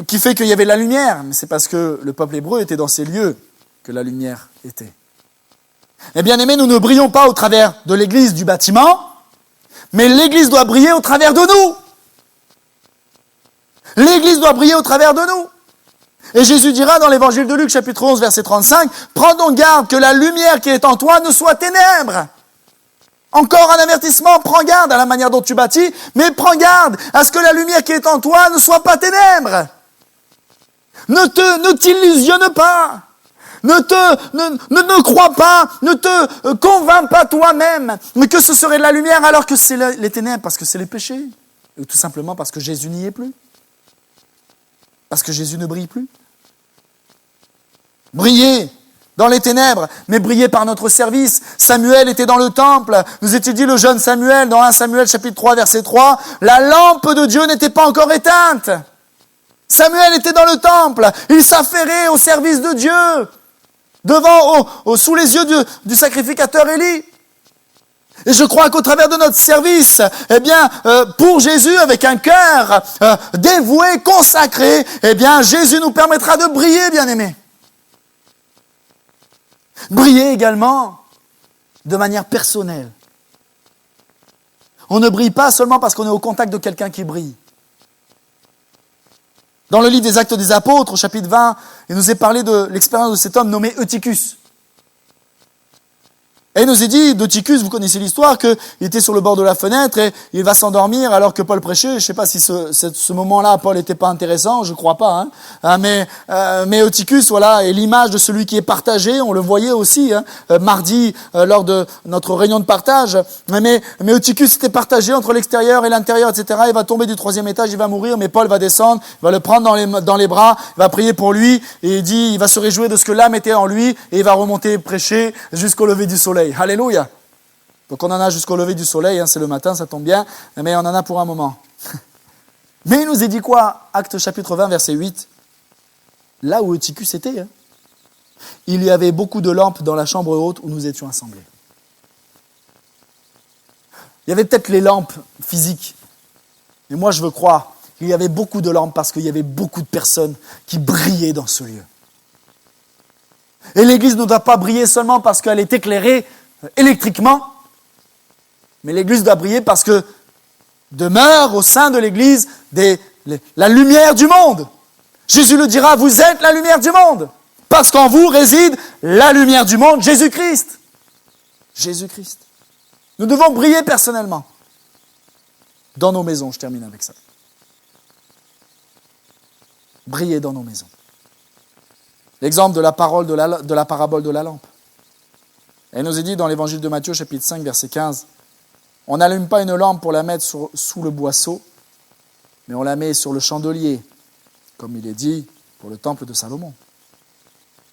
qui fait qu'il y avait de la lumière, mais c'est parce que le peuple hébreu était dans ces lieux que la lumière était. Eh bien aimés, nous ne brillons pas au travers de l'église du bâtiment, mais l'église doit briller au travers de nous. L'église doit briller au travers de nous. Et Jésus dira dans l'évangile de Luc, chapitre 11, verset 35, « Prends donc garde que la lumière qui est en toi ne soit ténèbres. » Encore un avertissement, prends garde à la manière dont tu bâtis, mais prends garde à ce que la lumière qui est en toi ne soit pas ténèbres. Ne t'illusionne pas. Ne crois pas, ne te convainc pas toi-même, mais que ce serait de la lumière alors que c'est les ténèbres, parce que c'est les péchés, ou tout simplement parce que Jésus n'y est plus, parce que Jésus ne brille plus. Briller dans les ténèbres, mais briller par notre service. Samuel était dans le temple, nous était dit le jeune Samuel, dans 1 Samuel chapitre 3, verset 3, la lampe de Dieu n'était pas encore éteinte. Samuel était dans le temple, il s'affairait au service de Dieu, sous les yeux du sacrificateur Élie. Et je crois qu'au travers de notre service, eh bien, pour Jésus, avec un cœur dévoué, consacré, eh bien, Jésus nous permettra de briller, bien-aimés. Briller également de manière personnelle. On ne brille pas seulement parce qu'on est au contact de quelqu'un qui brille. Dans le livre des Actes des Apôtres, au chapitre 20, il nous est parlé de l'expérience de cet homme nommé Eutychus. Et il nous est dit, d'Eutychus, vous connaissez l'histoire, qu'il était sur le bord de la fenêtre et il va s'endormir alors que Paul prêchait. Je ne sais pas si ce moment-là, Paul n'était pas intéressant, je ne crois pas. Mais Eutychus, voilà, est l'image de celui qui est partagé. On le voyait aussi mardi lors de notre réunion de partage. Mais Eutychus était partagé entre l'extérieur et l'intérieur, etc. Il va tomber du 3e étage, il va mourir, mais Paul va descendre, il va le prendre dans les bras, il va prier pour lui et il dit, il va se réjouir de ce que l'âme était en lui et il va remonter prêcher jusqu'au lever du soleil. Alléluia. Donc on en a jusqu'au lever du soleil, c'est le matin, ça tombe bien, mais on en a pour un moment. Mais il nous est dit quoi ? Actes chapitre 20, verset 8. Là où Eutychus était, il y avait beaucoup de lampes dans la chambre haute où nous étions assemblés. Il y avait peut-être les lampes physiques, mais moi je veux croire qu'il y avait beaucoup de lampes parce qu'il y avait beaucoup de personnes qui brillaient dans ce lieu. Et l'église ne doit pas briller seulement parce qu'elle est éclairée électriquement, mais l'église doit briller parce que demeure au sein de l'église la lumière du monde. Jésus le dira, vous êtes la lumière du monde. Parce qu'en vous réside la lumière du monde, Jésus-Christ. Jésus-Christ. Nous devons briller personnellement. Dans nos maisons, je termine avec ça. Briller dans nos maisons. L'exemple de la parabole de la lampe. Elle nous est dit dans l'évangile de Matthieu, chapitre 5, verset 15, « On n'allume pas une lampe pour la mettre sous le boisseau, mais on la met sur le chandelier, comme il est dit pour le temple de Salomon.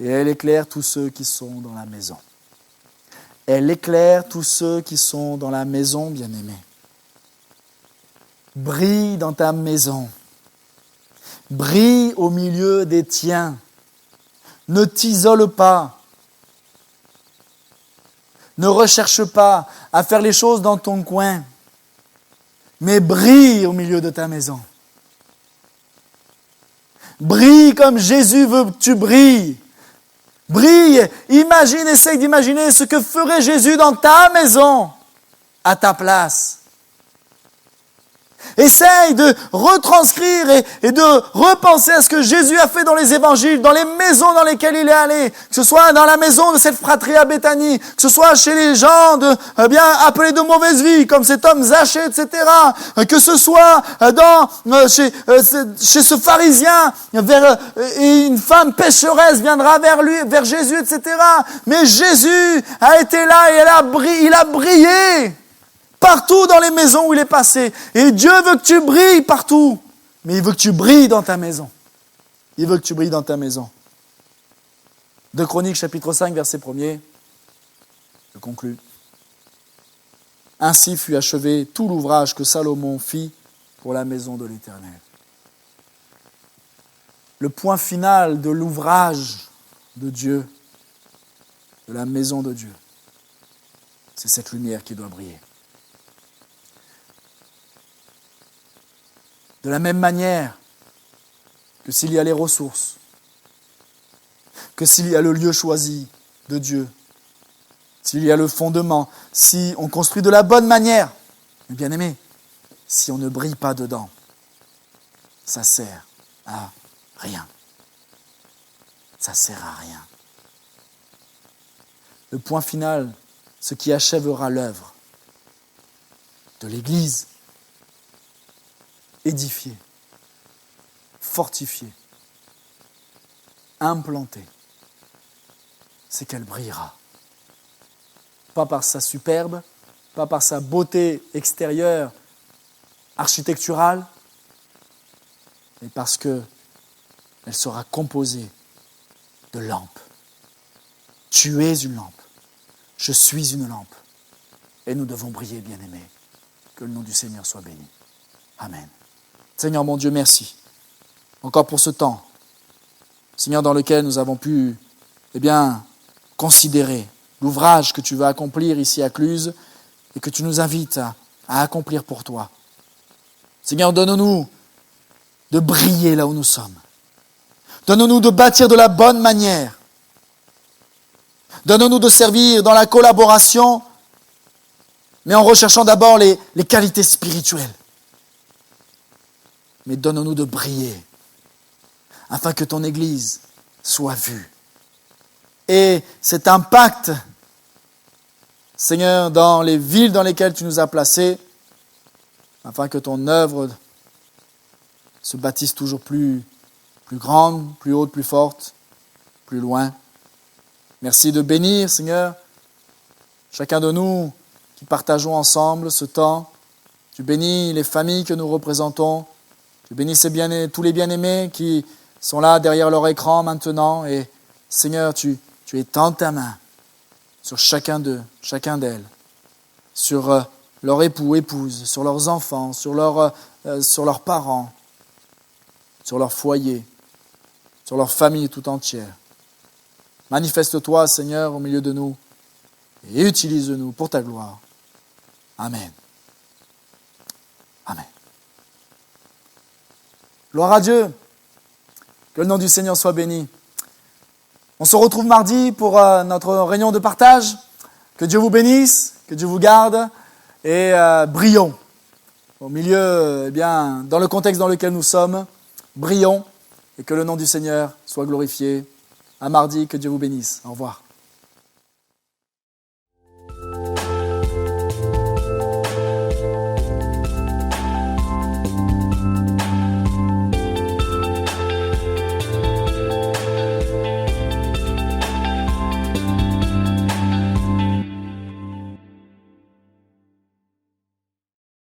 Et elle éclaire tous ceux qui sont dans la maison. » Elle éclaire tous ceux qui sont dans la maison, bien-aimés. Brille dans ta maison. Brille au milieu des tiens. Ne t'isole pas. Ne recherche pas à faire les choses dans ton coin, mais brille au milieu de ta maison. Brille comme Jésus veut que tu brilles. Brille, essaye d'imaginer ce que ferait Jésus dans ta maison, à ta place. Essaye de retranscrire et de repenser à ce que Jésus a fait dans les évangiles, dans les maisons dans lesquelles il est allé, que ce soit dans la maison de cette fratrie à Béthanie, que ce soit chez les gens appelés de mauvaise vie, comme cet homme Zachée, etc., que ce soit chez ce pharisien, et une femme pécheresse viendra vers Jésus, etc. Mais Jésus a été là et il a brillé. Partout dans les maisons où il est passé. Et Dieu veut que tu brilles partout. Mais il veut que tu brilles dans ta maison. Il veut que tu brilles dans ta maison. 2 Chroniques, chapitre 5, verset 1er. Je conclus. Ainsi fut achevé tout l'ouvrage que Salomon fit pour la maison de l'Éternel. Le point final de l'ouvrage de Dieu, de la maison de Dieu, c'est cette lumière qui doit briller. De la même manière que s'il y a les ressources, que s'il y a le lieu choisi de Dieu, s'il y a le fondement, si on construit de la bonne manière, mais bien aimé, si on ne brille pas dedans, ça sert à rien. Ça sert à rien. Le point final, ce qui achèvera l'œuvre de l'Église, édifiée, fortifiée, implantée, c'est qu'elle brillera. Pas par sa superbe, pas par sa beauté extérieure, architecturale, mais parce qu'elle sera composée de lampes. Tu es une lampe, je suis une lampe, et nous devons briller, bien-aimés. Que le nom du Seigneur soit béni. Amen. Seigneur mon Dieu, merci encore pour ce temps, Seigneur, dans lequel nous avons pu considérer l'ouvrage que tu veux accomplir ici à Cluse et que tu nous invites à accomplir pour toi. Seigneur, donne-nous de briller là où nous sommes. Donne-nous de bâtir de la bonne manière. Donne-nous de servir dans la collaboration, mais en recherchant d'abord les qualités spirituelles. Mais donne-nous de briller, afin que ton Église soit vue. Et cet impact, Seigneur, dans les villes dans lesquelles tu nous as placés, afin que ton œuvre se bâtisse toujours plus grande, plus haute, plus forte, plus loin. Merci de bénir, Seigneur, chacun de nous qui partageons ensemble ce temps. Tu bénis les familles que nous représentons. Tu bénis tous les bien-aimés qui sont là derrière leur écran maintenant. Et Seigneur, tu étends ta main sur chacun d'elles, sur leur époux, épouse, sur leurs enfants, sur leurs parents, sur leur foyer, sur leur famille tout entière. Manifeste-toi, Seigneur, au milieu de nous et utilise-nous pour ta gloire. Amen. Amen. Gloire à Dieu. Que le nom du Seigneur soit béni. On se retrouve mardi pour notre réunion de partage. Que Dieu vous bénisse, que Dieu vous garde et brillons. Au milieu, dans le contexte dans lequel nous sommes, brillons et que le nom du Seigneur soit glorifié. À mardi, que Dieu vous bénisse. Au revoir.